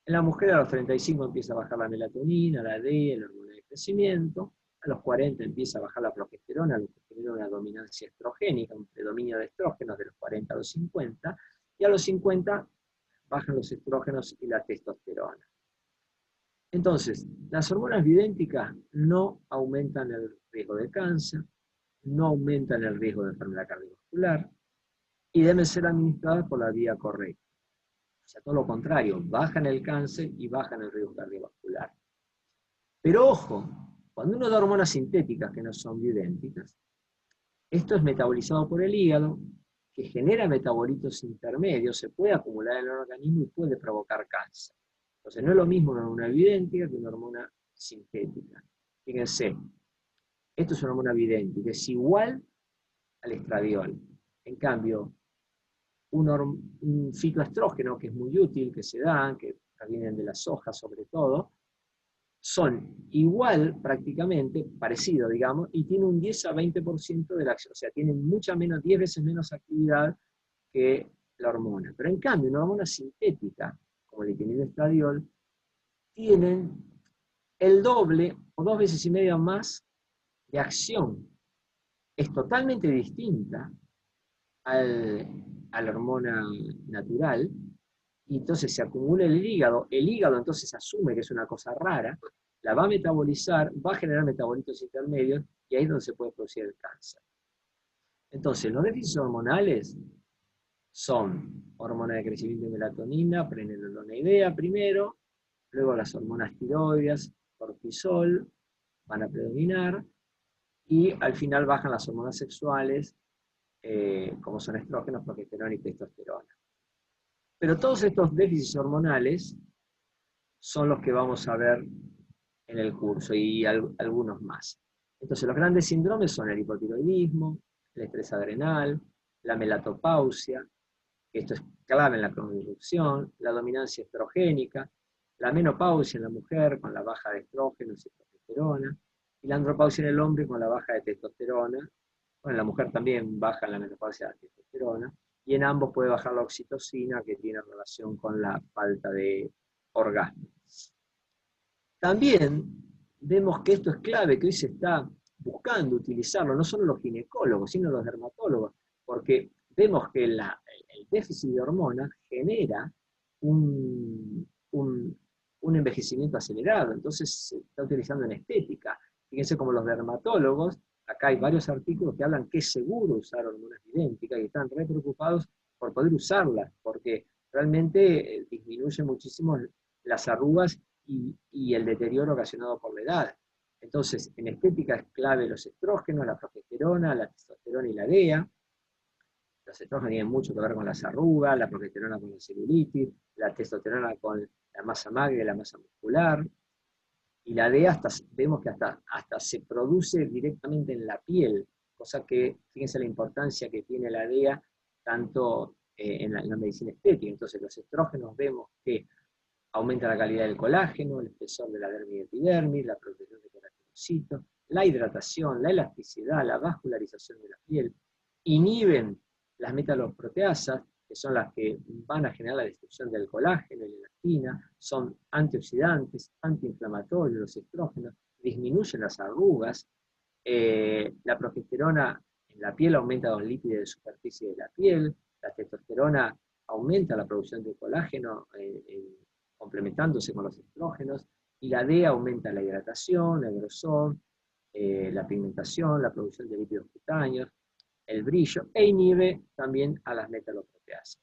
En la mujer a los 35 empieza a bajar la melatonina, la DEA, la hormona de crecimiento, a los 40 empieza a bajar la progesterona, lo que genera una dominancia estrogénica, un predominio de estrógenos de los 40 a los 50, y a los 50 bajan los estrógenos y la testosterona. Entonces, las hormonas bioidénticas no aumentan el riesgo de cáncer, no aumentan el riesgo de enfermedad cardiovascular, y deben ser administradas por la vía correcta. O sea, todo lo contrario, bajan el cáncer y bajan el riesgo cardiovascular. Pero ojo, cuando uno da hormonas sintéticas que no son bioidénticas, esto es metabolizado por el hígado, que genera metabolitos intermedios, se puede acumular en el organismo y puede provocar cáncer. Entonces no es lo mismo una hormona bioidéntica que una hormona sintética. Fíjense, esto es una hormona bioidéntica, es igual al estradiol. En cambio, un fitoestrógeno, que es muy útil, que se dan, que vienen de las hojas sobre todo, son igual prácticamente, parecido digamos, y tienen un 10 a 20% de la acción, o sea, tienen 10 veces menos actividad que la hormona. Pero en cambio, una hormona sintética, como el estradiol, tienen el doble o 2 veces y media más de acción. Es totalmente distinta a la hormona natural, y entonces se acumula el hígado entonces asume que es una cosa rara, la va a metabolizar, va a generar metabolitos intermedios, y ahí es donde se puede producir el cáncer. Entonces, los déficits hormonales son hormona de crecimiento y melatonina, pregnenolona y DEA primero, luego las hormonas tiroides, cortisol, van a predominar, y al final bajan las hormonas sexuales, como son estrógenos, progesterona y testosterona. Pero todos estos déficits hormonales son los que vamos a ver en el curso, y algunos más. Entonces, los grandes síndromes son el hipotiroidismo, el estrés adrenal, la melatopausia, que esto es clave en la cronodirrupción, la dominancia estrogénica, la menopausia en la mujer con la baja de estrógenos y progesterona, y la andropausia en el hombre con la baja de testosterona. Bueno, en la mujer también baja la menopausia de la testosterona, y en ambos puede bajar la oxitocina, que tiene relación con la falta de orgasmo. También vemos que esto es clave, que hoy se está buscando utilizarlo, no solo los ginecólogos, sino los dermatólogos, porque vemos que el el déficit de hormonas genera un envejecimiento acelerado, entonces se está utilizando en estética. Fíjense como los dermatólogos, acá hay varios artículos que hablan que es seguro usar hormonas idénticas y están re preocupados por poder usarlas, porque realmente disminuye muchísimo las arrugas y el deterioro ocasionado por la edad. Entonces, en estética es clave los estrógenos, la progesterona, la testosterona y la DEA. Los estrógenos tienen mucho que ver con las arrugas, la progesterona con la celulitis, la testosterona con la masa magra y la masa muscular. Y la DEA vemos que hasta se produce directamente en la piel, cosa que, fíjense la importancia que tiene la DEA tanto en la medicina estética. Entonces los estrógenos vemos que aumenta la calidad del colágeno, el espesor de la dermis y epidermis, la protección de corajenocitos, la hidratación, la elasticidad, la vascularización de la piel, inhiben las metaloproteasas, que son las que van a generar la destrucción del colágeno y la elastina, son antioxidantes, antiinflamatorios, los estrógenos, disminuyen las arrugas, la progesterona en la piel aumenta los lípidos de superficie de la piel, la testosterona aumenta la producción de colágeno, complementándose con los estrógenos, y la DEA aumenta la hidratación, el grosor, la pigmentación, la producción de lípidos cutáneos, el brillo, e inhibe también a las metaloproteasas.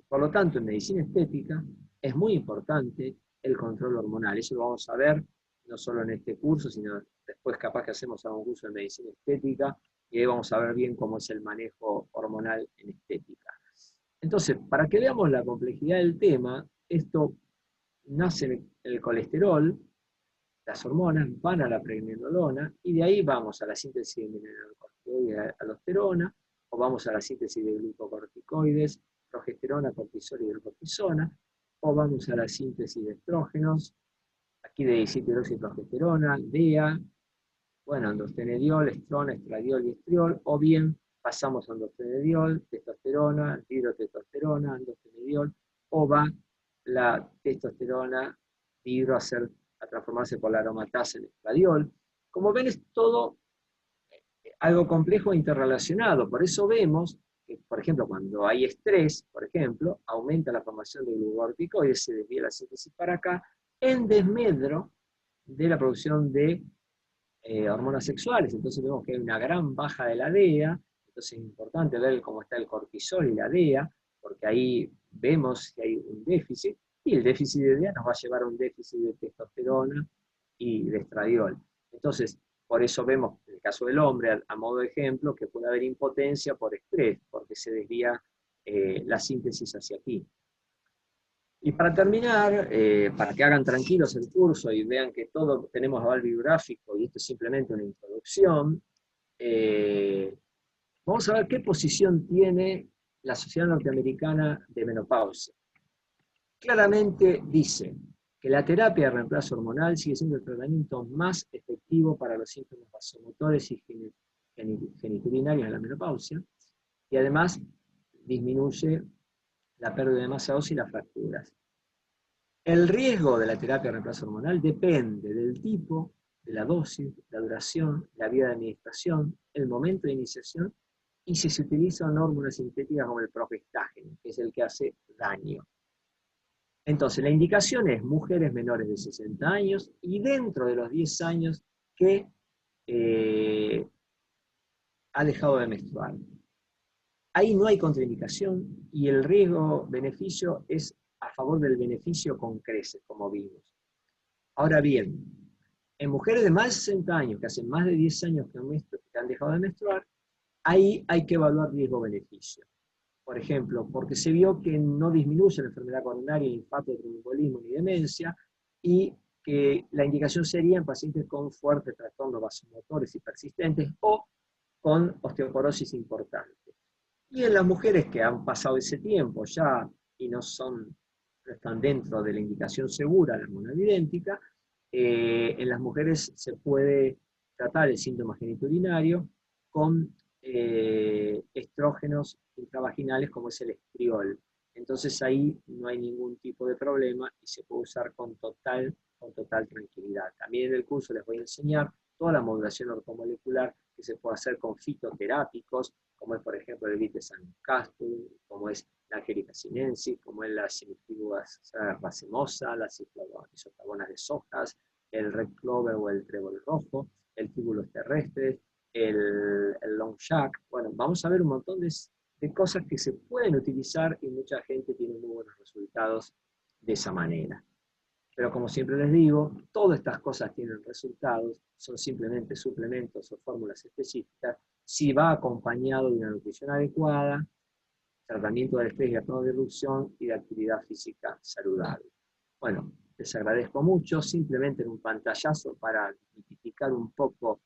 Por lo tanto, en medicina estética es muy importante el control hormonal. Eso lo vamos a ver no solo en este curso, sino después capaz que hacemos algún curso de medicina estética, y ahí vamos a ver bien cómo es el manejo hormonal en estética. Entonces, para que veamos la complejidad del tema, esto nace el colesterol, las hormonas van a la pregnenolona, y de ahí vamos a la síntesis de mineralocorticoides y aldosterona, o vamos a la síntesis de glucocorticoides, progesterona, cortisol y hidrocortisona, o vamos a la síntesis de estrógenos, aquí de diacilhidroxiprogesterona, DEA, bueno, androstenediol, estrona, estradiol y estriol, o bien pasamos a androstenediol, testosterona, dihidrotestosterona, androstenediol, o va la testosterona dihidro a transformarse por la aromatasa en estradiol. Como ven, es todo algo complejo e interrelacionado. Por eso vemos que, por ejemplo, cuando hay estrés, por ejemplo, aumenta la formación de glucocorticoides, se desvía la síntesis para acá, en desmedro de la producción de hormonas sexuales. Entonces vemos que hay una gran baja de la DEA, entonces es importante ver cómo está el cortisol y la DEA, porque ahí vemos que hay un déficit, y el déficit de DEA nos va a llevar a un déficit de testosterona y de estradiol. Entonces, por eso vemos, en el caso del hombre, a modo de ejemplo, que puede haber impotencia por estrés, porque se desvía la síntesis hacia aquí. Y para terminar, para que hagan tranquilos el curso y vean que todo tenemos aval bibliográfico y esto es simplemente una introducción, vamos a ver qué posición tiene la Sociedad Norteamericana de Menopausia. Claramente dice que la terapia de reemplazo hormonal sigue siendo el tratamiento más efectivo para los síntomas vasomotores y geniturinarios en la menopausia, y además disminuye la pérdida de masa ósea y las fracturas. El riesgo de la terapia de reemplazo hormonal depende del tipo, de la dosis, la duración, la vía de administración, el momento de iniciación y si se utilizan hormonas sintéticas como el progestágeno, que es el que hace daño. Entonces, la indicación es mujeres menores de 60 años y dentro de los 10 años que ha dejado de menstruar. Ahí no hay contraindicación y el riesgo-beneficio es a favor del beneficio con creces, como vimos. Ahora bien, en mujeres de más de 60 años, que hacen más de 10 años que han dejado de menstruar, ahí hay que evaluar riesgo-beneficio. Por ejemplo, porque se vio que no disminuye la enfermedad coronaria, infarto, tromboembolismo ni demencia, y que la indicación sería en pacientes con fuertes trastornos vasomotores y persistentes o con osteoporosis importante. Y en las mujeres que han pasado ese tiempo ya y no están dentro de la indicación segura, la hormona idéntica, en las mujeres se puede tratar el síntoma genitourinario con estrógenos intravaginales como es el estriol. Entonces ahí no hay ningún tipo de problema y se puede usar con total tranquilidad. También en el curso les voy a enseñar toda la modulación ortomolecular que se puede hacer con fitoterápicos, como como es por ejemplo el Vitesan castum, como es la Angelica sinensis, como es la Simifluvas racemosa, las isoflavonas de sojas, el red clover o el trébol rojo, el tíbulos terrestres, el long jack. Bueno, vamos a ver un montón de cosas que se pueden utilizar y mucha gente tiene muy buenos resultados de esa manera. Pero como siempre les digo, todas estas cosas tienen resultados, son simplemente suplementos o fórmulas específicas, si va acompañado de una nutrición adecuada, tratamiento del estrés y de reducción y de actividad física saludable. Bueno, les agradezco mucho, simplemente en un pantallazo para identificar un poco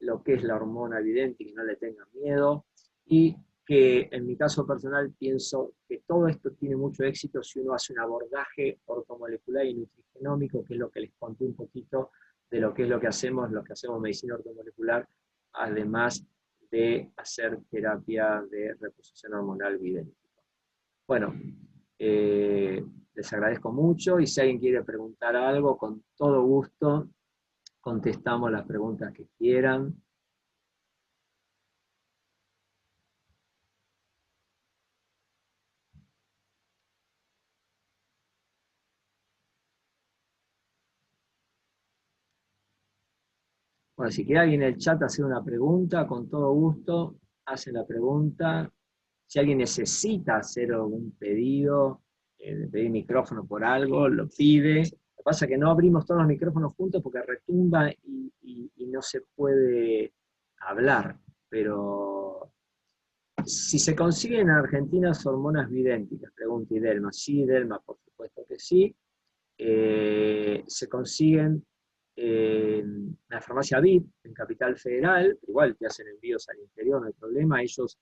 lo que es la hormona evidente y que no le tengan miedo, y que en mi caso personal pienso que todo esto tiene mucho éxito si uno hace un abordaje ortomolecular y nutrigenómico, que es lo que les conté un poquito de lo que es lo que hacemos medicina ortomolecular, además de hacer terapia de reposición hormonal bidéntica. Bueno, les agradezco mucho y si alguien quiere preguntar algo, con todo gusto contestamos las preguntas que quieran. Bueno, si quiere alguien en el chat hacer una pregunta, con todo gusto, hace la pregunta. Si alguien necesita hacer algún pedido, pedir micrófono por algo, lo pide. Lo que pasa es que no abrimos todos los micrófonos juntos porque retumba y no se puede hablar. Pero si se consiguen en Argentina hormonas bidénticas, pregunta Idelma. Sí, Idelma, por supuesto que sí. Se consiguen en la farmacia VIP, en Capital Federal, igual te hacen envíos al interior, no hay problema, ellos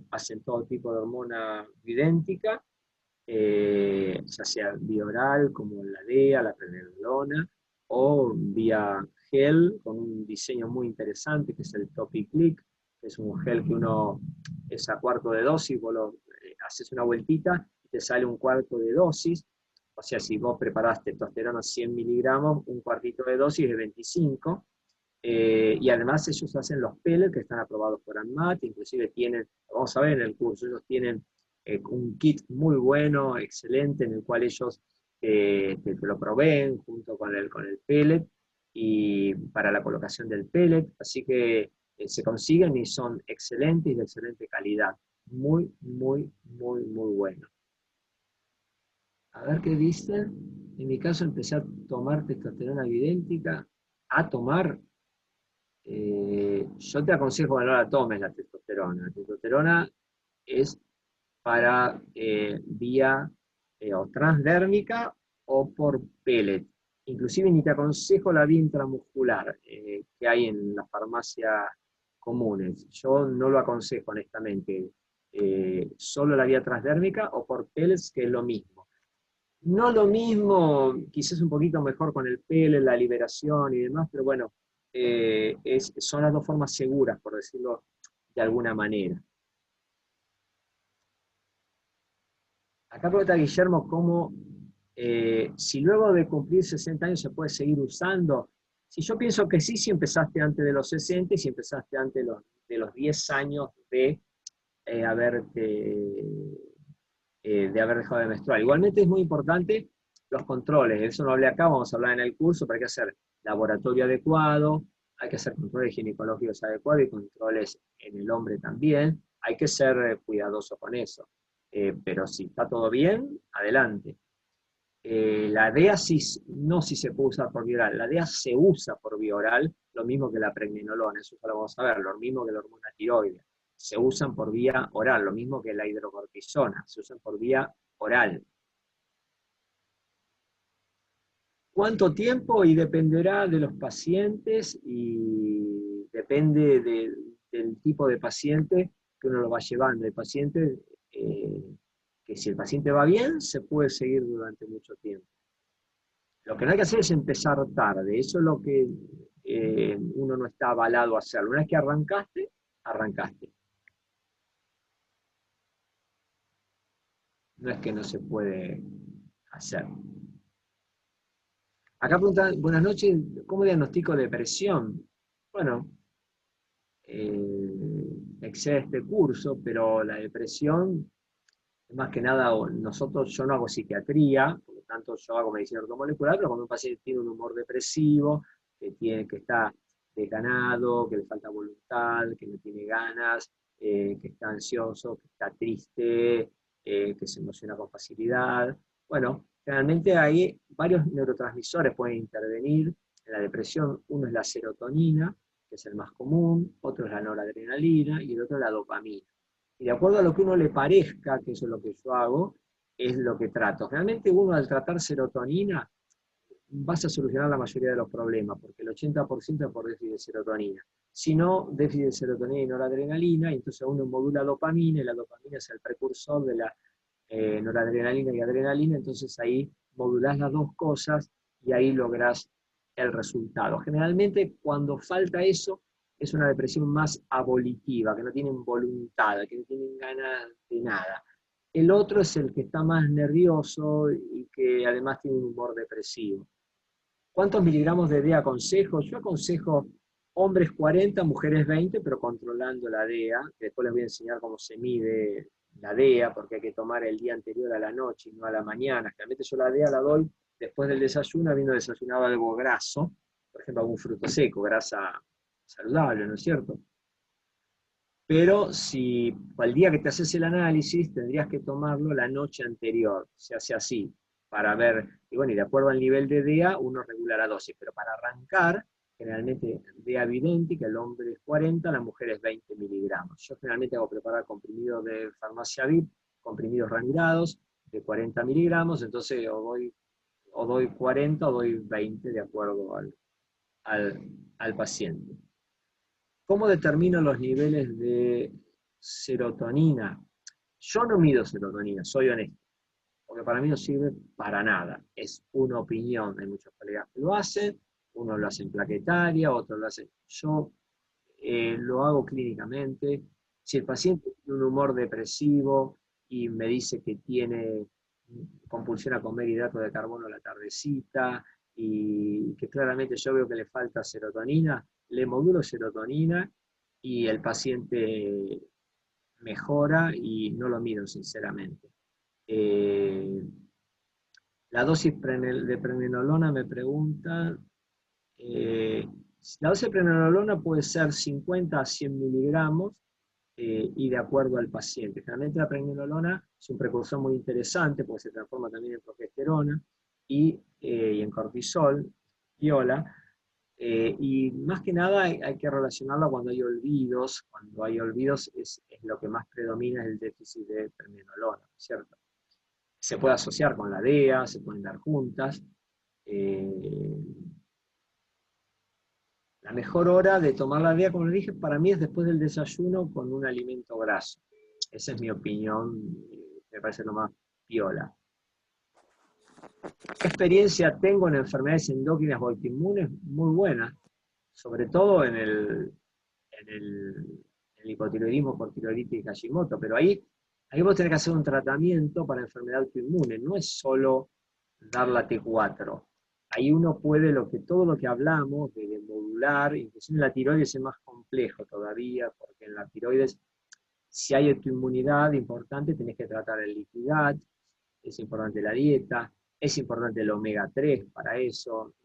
hacen todo tipo de hormona bidéntica, ya sea vía oral, como la DEA, la pregnenolona, o vía gel, con un diseño muy interesante, que es el Topi Click, que es un gel que uno es a cuarto de dosis, vos haces una vueltita y te sale un cuarto de dosis. O sea, si vos preparás testosterona 100 miligramos, un cuartito de dosis es 25. Y además ellos hacen los pellets que están aprobados por ANMAT, inclusive tienen, vamos a ver en el curso, ellos tienen un kit muy bueno, excelente, en el cual ellos te lo proveen junto con el pellet y para la colocación del pellet, así que se consiguen y son excelentes y de excelente calidad. Muy, muy, muy, muy bueno. A ver qué dicen. En mi caso empecé a tomar testosterona bidéntica, a tomar. Yo te aconsejo que no la tomes la testosterona. La testosterona es para vía o transdérmica o por pellet. Inclusive ni te aconsejo la vía intramuscular que hay en las farmacias comunes. Yo no lo aconsejo honestamente. Solo la vía transdérmica o por pellets, que es lo mismo. No lo mismo, quizás un poquito mejor con el pellet, la liberación y demás, pero bueno, son las dos formas seguras, por decirlo de alguna manera. Acá pregunta Guillermo cómo, si luego de cumplir 60 años se puede seguir usando. Si yo pienso que sí, si empezaste antes de los 60 y si empezaste antes de los 10 años eh, haberte, de haber dejado de menstruar. Igualmente es muy importante los controles, eso no hablé acá, vamos a hablar en el curso, pero hay que hacer laboratorio adecuado, hay que hacer controles ginecológicos adecuados y controles en el hombre también, hay que ser cuidadoso con eso. Pero si está todo bien, adelante. La DEA sí, no si se puede usar por vía oral, la DEA se usa por vía oral, lo mismo que la pregnenolona, eso ya lo vamos a ver, lo mismo que la hormona tiroidea. Se usan por vía oral, lo mismo que la hidrocortisona, se usan por vía oral. ¿Cuánto tiempo? Y dependerá de los pacientes y depende del tipo de paciente que uno lo va llevando. El paciente, que si el paciente va bien, se puede seguir durante mucho tiempo. Lo que no hay que hacer es empezar tarde, eso es lo que uno no está avalado a hacerlo. Una vez que arrancaste, arrancaste. No es que no se puede hacer. Acá preguntan, buenas noches, ¿cómo diagnostico depresión? Bueno, excede este curso, pero la depresión, más que nada, yo no hago psiquiatría, por lo tanto yo hago medicina ortomolecular, pero cuando un paciente tiene un humor depresivo, que está desganado, que le falta voluntad, que no tiene ganas, que está ansioso, que está triste, que se emociona con facilidad. Bueno, realmente hay varios neurotransmisores pueden intervenir en la depresión. Uno es la serotonina, que es el más común, otro es la noradrenalina y el otro es la dopamina. Y de acuerdo a lo que uno le parezca, que eso es lo que yo hago, es lo que trato. Realmente uno al tratar serotonina vas a solucionar la mayoría de los problemas, porque el 80% es por déficit de serotonina. Si no, déficit de serotonina y noradrenalina, y entonces uno modula dopamina, y la dopamina es el precursor de la noradrenalina y adrenalina, entonces ahí modulás las dos cosas y ahí lográs el resultado. Generalmente cuando falta eso, es una depresión más abolitiva, que no tienen voluntad, que no tienen ganas de nada. El otro es el que está más nervioso y que además tiene un humor depresivo. ¿Cuántos miligramos de DEA aconsejo? Yo aconsejo hombres 40, mujeres 20, pero controlando la DEA, que después les voy a enseñar cómo se mide la DEA, porque hay que tomar el día anterior a la noche y no a la mañana. Realmente yo la DEA la doy después del desayuno, habiendo desayunado algo graso, por ejemplo, algún fruto seco, grasa saludable, ¿no es cierto? Pero si al día que te haces el análisis, tendrías que tomarlo la noche anterior. Se hace así, para ver, y bueno, y de acuerdo al nivel de DEA, uno regula la dosis. Pero para arrancar, generalmente DEA vidéntica, el hombre es 40, la mujer es 20 miligramos. Yo generalmente hago preparar comprimidos de farmacia VIP, comprimidos ranurados, de 40 miligramos, entonces o doy 40 o doy 20 de acuerdo al paciente. ¿Cómo determino los niveles de serotonina? Yo no mido serotonina, soy honesto, porque para mí no sirve para nada. Es una opinión, hay muchos colegas que lo hacen, uno lo hace en plaquetaria, otro lo hace. Yo lo hago clínicamente. Si el paciente tiene un humor depresivo y me dice que tiene compulsión a comer hidratos de carbono a la tardecita y que claramente yo veo que le falta serotonina, le modulo serotonina y el paciente mejora y no lo mido sinceramente. La dosis de pregnenolona me pregunta, la dosis de pregnenolona puede ser 50 a 100 miligramos y de acuerdo al paciente. Generalmente la pregnenolona es un precursor muy interesante porque se transforma también en progesterona y en cortisol, viola, y más que nada hay que relacionarla cuando hay olvidos. Cuando hay olvidos es lo que más predomina es el déficit de pregnenolona, ¿cierto? Se puede asociar con la DEA, se pueden dar juntas. La mejor hora de tomar la DEA, como les dije, para mí es después del desayuno con un alimento graso. Esa es mi opinión, me parece lo más piola. ¿Qué experiencia tengo en enfermedades endócrinas o autoinmunes? Muy buena, sobre todo en el hipotiroidismo por tiroiditis de Hashimoto, pero ahí vos tenés que hacer un tratamiento para enfermedad autoinmune, no es solo dar la T4. Ahí uno puede, todo lo que hablamos, de modular, incluso en la tiroides es más complejo todavía, porque en la tiroides, si hay autoinmunidad importante, tenés que tratar el liquidad, es importante la dieta, es importante el omega 3 para eso,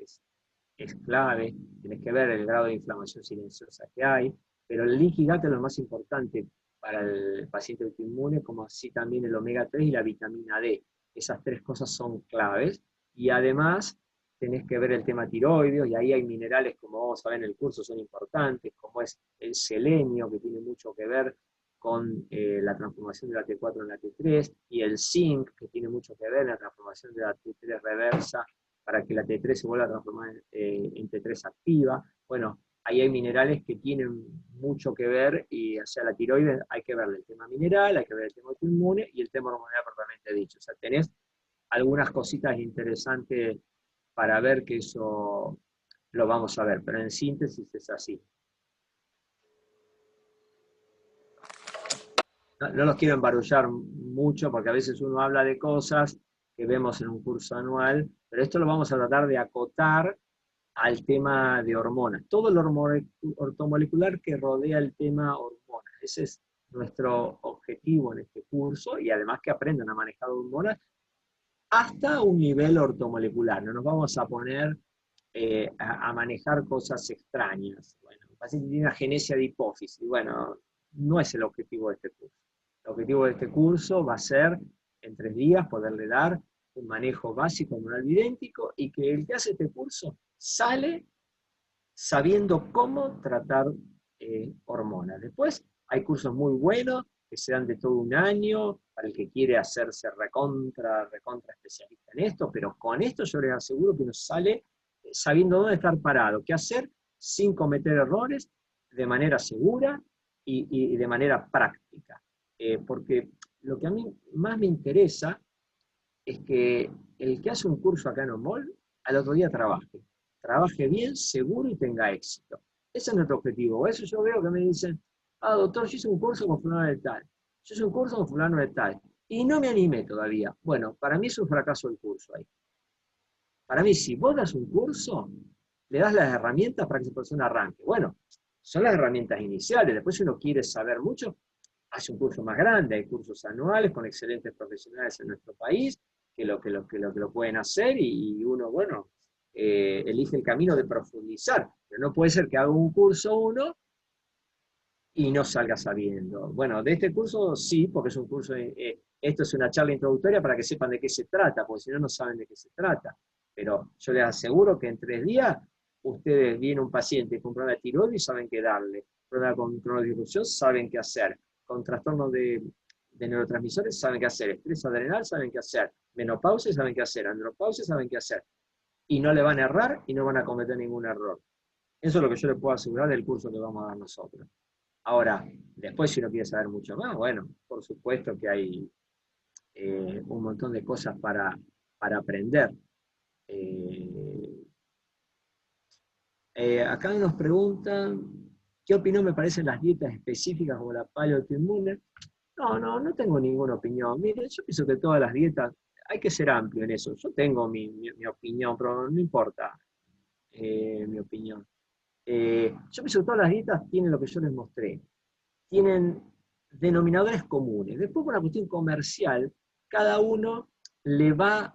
es clave, tenés que ver el grado de inflamación silenciosa que hay, pero el leaky gut es lo más importante para el paciente autoinmune, como así también el omega 3 y la vitamina D. Esas tres cosas son claves, y además tenés que ver el tema tiroideo, y ahí hay minerales, como vamos a ver en el curso, son importantes, como es el selenio, que tiene mucho que ver con la transformación de la T4 en la T3, y el zinc, que tiene mucho que ver en la transformación de la T3 reversa, para que la T3 se vuelva a transformar en T3 activa. Bueno, ahí hay minerales que tienen mucho que ver, y hacia la tiroides hay que ver el tema mineral, hay que ver el tema autoinmune y el tema hormonal propiamente dicho. O sea, tenés algunas cositas interesantes para ver, que eso lo vamos a ver, pero en síntesis es así. No los quiero embarullar mucho, porque a veces uno habla de cosas que vemos en un curso anual, pero esto lo vamos a tratar de acotar al tema de hormonas. Todo lo ortomolecular que rodea el tema hormonas. Ese es nuestro objetivo en este curso, y además que aprendan a manejar hormonas hasta un nivel ortomolecular. No nos vamos a poner a manejar cosas extrañas. Bueno, el paciente tiene una genesia de hipófisis. Bueno, no es el objetivo de este curso. El objetivo de este curso va a ser, en 3 días, poderle dar un manejo básico hormonal idéntico, y que el que hace este curso sale sabiendo cómo tratar hormonas. Después hay cursos muy buenos que se dan de todo un año para el que quiere hacerse recontra especialista en esto, pero con esto yo les aseguro que uno sale sabiendo dónde estar parado, qué hacer sin cometer errores, de manera segura y de manera práctica. Porque lo que a mí más me interesa es que el que hace un curso acá en OMOL, al otro día trabaje bien, seguro y tenga éxito. Ese es nuestro objetivo. Eso yo veo que me dicen, doctor, yo hice un curso con fulano de tal, yo hice un curso con fulano de tal, y no me animé todavía. Bueno, para mí es un fracaso el curso ahí. Para mí, si vos das un curso, le das las herramientas para que esa persona arranque. Bueno, son las herramientas iniciales. Después, si uno quiere saber mucho, hace un curso más grande. Hay cursos anuales con excelentes profesionales en nuestro país que lo pueden hacer, y uno, bueno, elige el camino de profundizar. Pero no puede ser que haga un curso uno y no salga sabiendo. Bueno, de este curso sí, porque es un curso, esto es una charla introductoria para que sepan de qué se trata, porque si no, no saben de qué se trata. Pero yo les aseguro que en 3 días ustedes viene un paciente con problema de tiroides y saben qué darle, problema con cronodifusión, saben qué hacer, con trastornos de neurotransmisores saben qué hacer, estrés adrenal saben qué hacer, menopausia saben qué hacer, andropausia saben qué hacer, y no le van a errar y no van a cometer ningún error. Eso es lo que yo les puedo asegurar del curso que vamos a dar nosotros. Ahora, después si uno quiere saber mucho más, bueno, por supuesto que hay un montón de cosas para aprender. Eh, Acá nos preguntan, ¿qué opinión me parecen las dietas específicas como la paleoautoinmune? No tengo ninguna opinión. Mire, yo pienso que todas las dietas, hay que ser amplio en eso. Yo tengo mi opinión, pero no importa mi opinión. Yo pienso que todas las dietas tienen lo que yo les mostré. Tienen denominadores comunes. Después, por una cuestión comercial, cada uno le va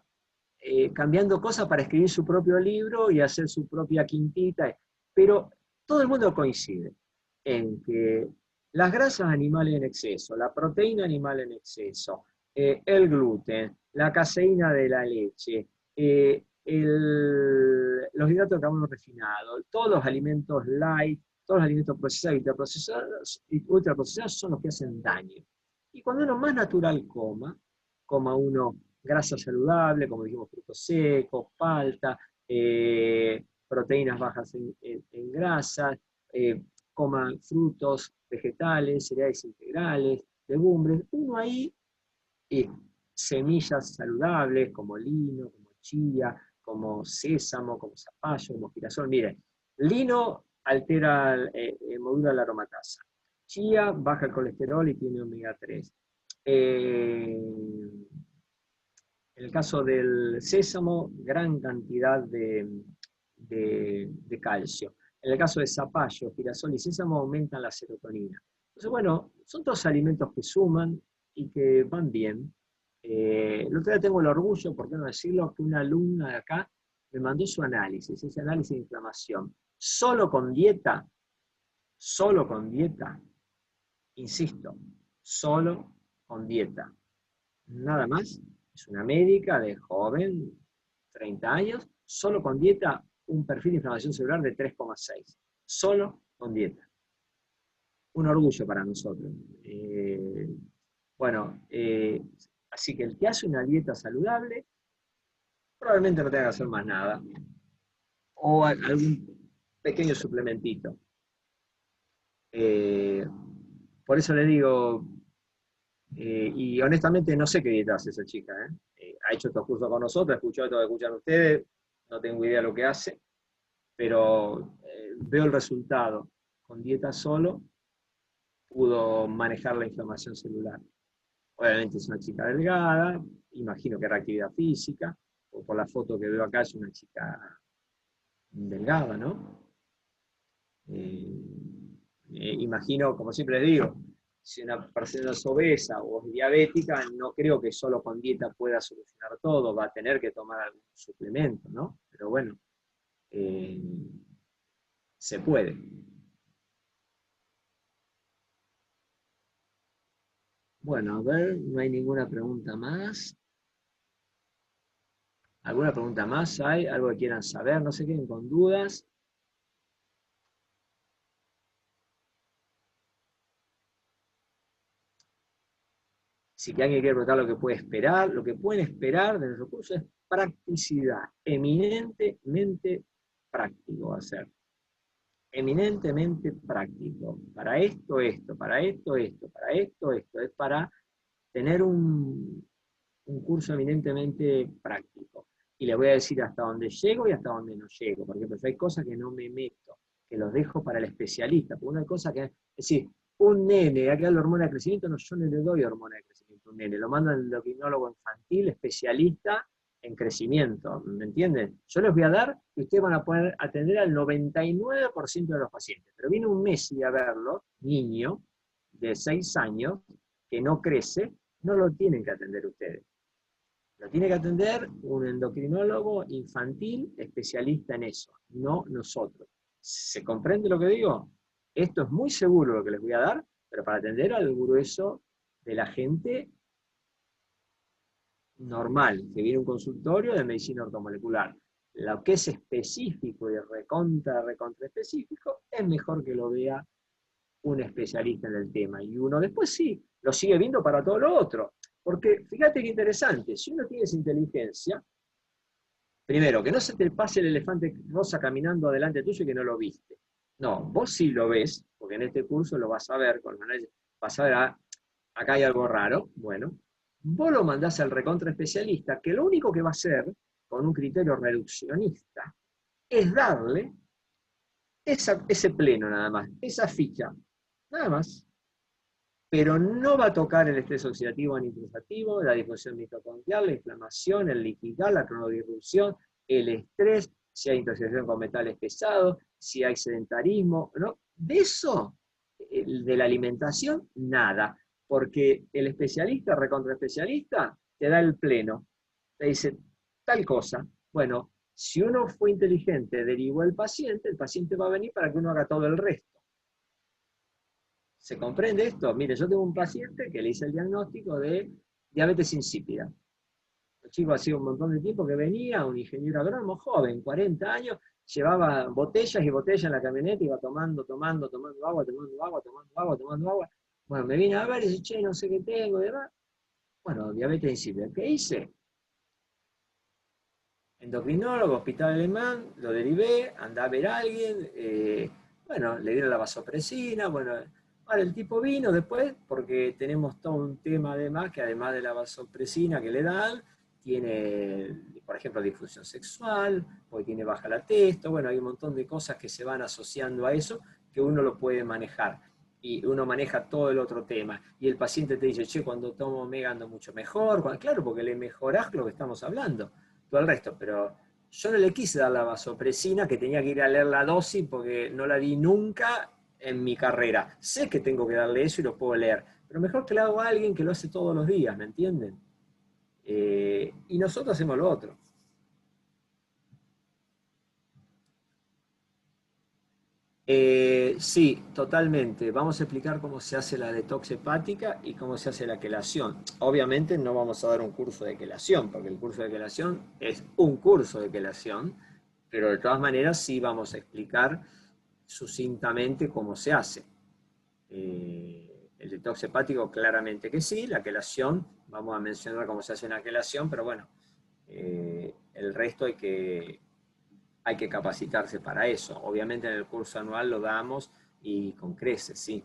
cambiando cosas para escribir su propio libro y hacer su propia quintita, pero todo el mundo coincide en que las grasas animales en exceso, la proteína animal en exceso, el gluten, la caseína de la leche, los hidratos de carbono refinados, todos los alimentos light, todos los alimentos procesados y ultraprocesados son los que hacen daño. Y cuando uno más natural coma uno grasa saludable, como dijimos, frutos secos, palta, proteínas bajas en grasas, coma frutos, vegetales, cereales integrales, legumbres, uno ahí, semillas saludables como lino, como chía, como sésamo, como zapallo, como girasol. Miren, lino altera, modula la aromatasa. Chía baja el colesterol y tiene omega 3. En el caso del sésamo, gran cantidad de calcio. En el caso de zapallo, girasol y sésamo aumentan la serotonina. Entonces, bueno, son todos alimentos que suman y que van bien. El otro día tengo el orgullo, por qué no decirlo, que una alumna de acá me mandó su análisis, ese análisis de inflamación. Solo con dieta, insisto, solo con dieta. Nada más. Es una médica de joven, 30 años, solo con dieta, un perfil de inflamación celular de 3,6. Solo con dieta. Un orgullo para nosotros. Así que el que hace una dieta saludable, probablemente no tenga que hacer más nada. O algún pequeño suplementito. Por eso le digo, y honestamente no sé qué dieta hace esa chica. Ha hecho estos cursos con nosotros, escuchado todo lo que escuchan ustedes, no tengo idea de lo que hace, pero veo el resultado. Con dieta solo pudo manejar la inflamación celular. Obviamente es una chica delgada, imagino que hará actividad física, o por la foto que veo acá es una chica delgada, ¿no? Imagino, como siempre les digo, si una persona es obesa o es diabética, no creo que solo con dieta pueda solucionar todo, va a tener que tomar algún suplemento, ¿no? Pero bueno, eh, se puede. Bueno, a ver, no hay ninguna pregunta más. ¿Alguna pregunta más hay? ¿Algo que quieran saber? No se queden con dudas. Si alguien quiere preguntar lo que puede esperar, lo que pueden esperar de nuestro curso es practicidad, eminentemente práctico va a ser. Eminentemente práctico. Para esto, para esto, para esto. Es para tener un curso eminentemente práctico. Y les voy a decir hasta dónde llego y hasta dónde no llego, porque pues hay cosas que no me meto, que los dejo para el especialista. Porque una cosa que, es decir, un nene, hay que darle hormona de crecimiento, no, yo no le doy hormona de crecimiento a un nene, lo mando al endocrinólogo infantil, especialista en crecimiento, ¿me entienden? Yo les voy a dar y ustedes van a poder atender al 99% de los pacientes. Pero viene un Messi a verlo, niño, de 6 años, que no crece, no lo tienen que atender ustedes. Lo tiene que atender un endocrinólogo infantil especialista en eso, no nosotros. ¿Se comprende lo que digo? Esto es muy seguro lo que les voy a dar, pero para atender al grueso de la gente normal, que viene a un consultorio de medicina ortomolecular. Lo que es específico y recontra específico, es mejor que lo vea un especialista en el tema. Y uno después sí, lo sigue viendo para todo lo otro. Porque fíjate qué interesante, si uno tiene esa inteligencia, primero, que no se te pase el elefante rosa caminando adelante tuyo y que no lo viste. No, vos sí lo ves, porque en este curso lo vas a ver, con los análisis, vas a ver, acá hay algo raro, bueno, vos lo mandás al recontra especialista, que lo único que va a hacer, con un criterio reduccionista, es darle ese pleno nada más, esa ficha, nada más. Pero no va a tocar el estrés oxidativo nitrosativo, la difusión mitocondrial, la inflamación, el liquidar, la cronodifusión, el estrés, si hay intoxicación con metales pesados, si hay sedentarismo, ¿no? De eso, de la alimentación, nada, porque el especialista, recontraespecialista, te da el pleno, te dice tal cosa. Bueno, si uno fue inteligente, derivó el paciente va a venir para que uno haga todo el resto. ¿Se comprende esto? Mire, yo tengo un paciente que le hice el diagnóstico de diabetes insípida. El chico hacía un montón de tiempo que venía, un ingeniero agrónomo joven, 40 años, llevaba botellas y botellas en la camioneta, iba tomando agua, tomando agua. Bueno, me vine a ver y dice, che, no sé qué tengo, y demás. Bueno, diabetes insípida. ¿Qué hice? Endocrinólogo, hospital alemán, lo derivé, andé a ver a alguien, bueno, le dieron la vasopresina, bueno, ahora el tipo vino después, porque tenemos todo un tema además, que además de la vasopresina que le dan, tiene, por ejemplo, disfunción sexual, porque tiene baja la testo, bueno, hay un montón de cosas que se van asociando a eso, que uno lo puede manejar. Y uno maneja todo el otro tema. Y el paciente te dice, che, cuando tomo omega ando mucho mejor. Claro, porque le mejorás lo que estamos hablando, todo el resto, pero yo no le quise dar la vasopresina, que tenía que ir a leer la dosis porque no la di nunca en mi carrera. Sé que tengo que darle eso y lo puedo leer, pero mejor que le hago a alguien que lo hace todos los días, ¿me entienden? Y nosotros hacemos lo otro. Sí, totalmente. Vamos a explicar cómo se hace la detox hepática y cómo se hace la quelación. Obviamente no vamos a dar un curso de quelación, porque el curso de quelación es un curso de quelación, pero de todas maneras sí vamos a explicar sucintamente cómo se hace. El detox hepático claramente que sí, la quelación, vamos a mencionar cómo se hace una quelación, pero bueno, el resto hay que capacitarse para eso. Obviamente en el curso anual lo damos y con creces, sí.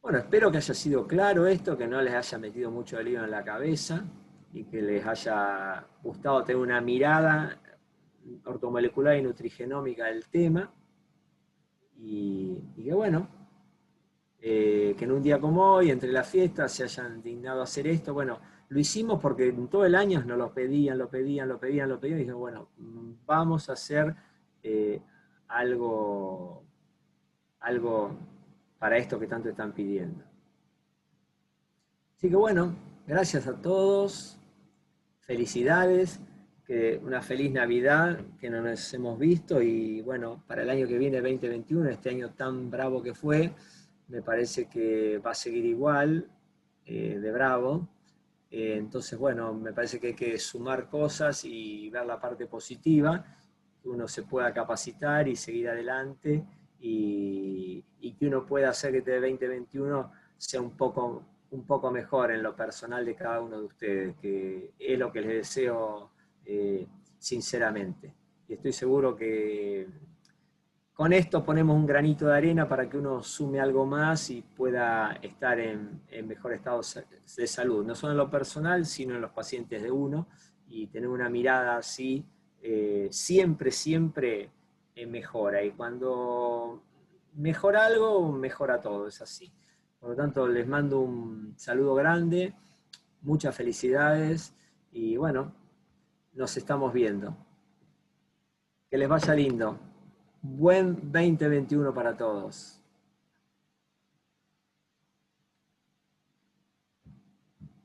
Bueno, espero que haya sido claro esto, que no les haya metido mucho lío en la cabeza y que les haya gustado tener una mirada ortomolecular y nutrigenómica del tema. Y que bueno, que en un día como hoy, entre las fiestas, se hayan dignado a hacer esto. Bueno, lo hicimos porque en todo el año nos lo pedían, y dije, bueno, vamos a hacer algo algo para esto que tanto están pidiendo. Así que bueno, gracias a todos, felicidades, que una feliz Navidad, que no nos hemos visto, y bueno, para el año que viene, 2021, este año tan bravo que fue, me parece que va a seguir igual, de bravo. Entonces, bueno, me parece que hay que sumar cosas y ver la parte positiva, que uno se pueda capacitar y seguir adelante, y que uno pueda hacer que este 2021 sea un poco mejor en lo personal de cada uno de ustedes, que es lo que les deseo, sinceramente. Y estoy seguro que con esto ponemos un granito de arena para que uno sume algo más y pueda estar en mejor estado de salud, no solo en lo personal, sino en los pacientes de uno, y tener una mirada así, siempre, siempre, mejora. Y cuando mejora algo, mejora todo, es así. Por lo tanto, les mando un saludo grande, muchas felicidades y bueno, nos estamos viendo. Que les vaya lindo. Buen 2021 para todos.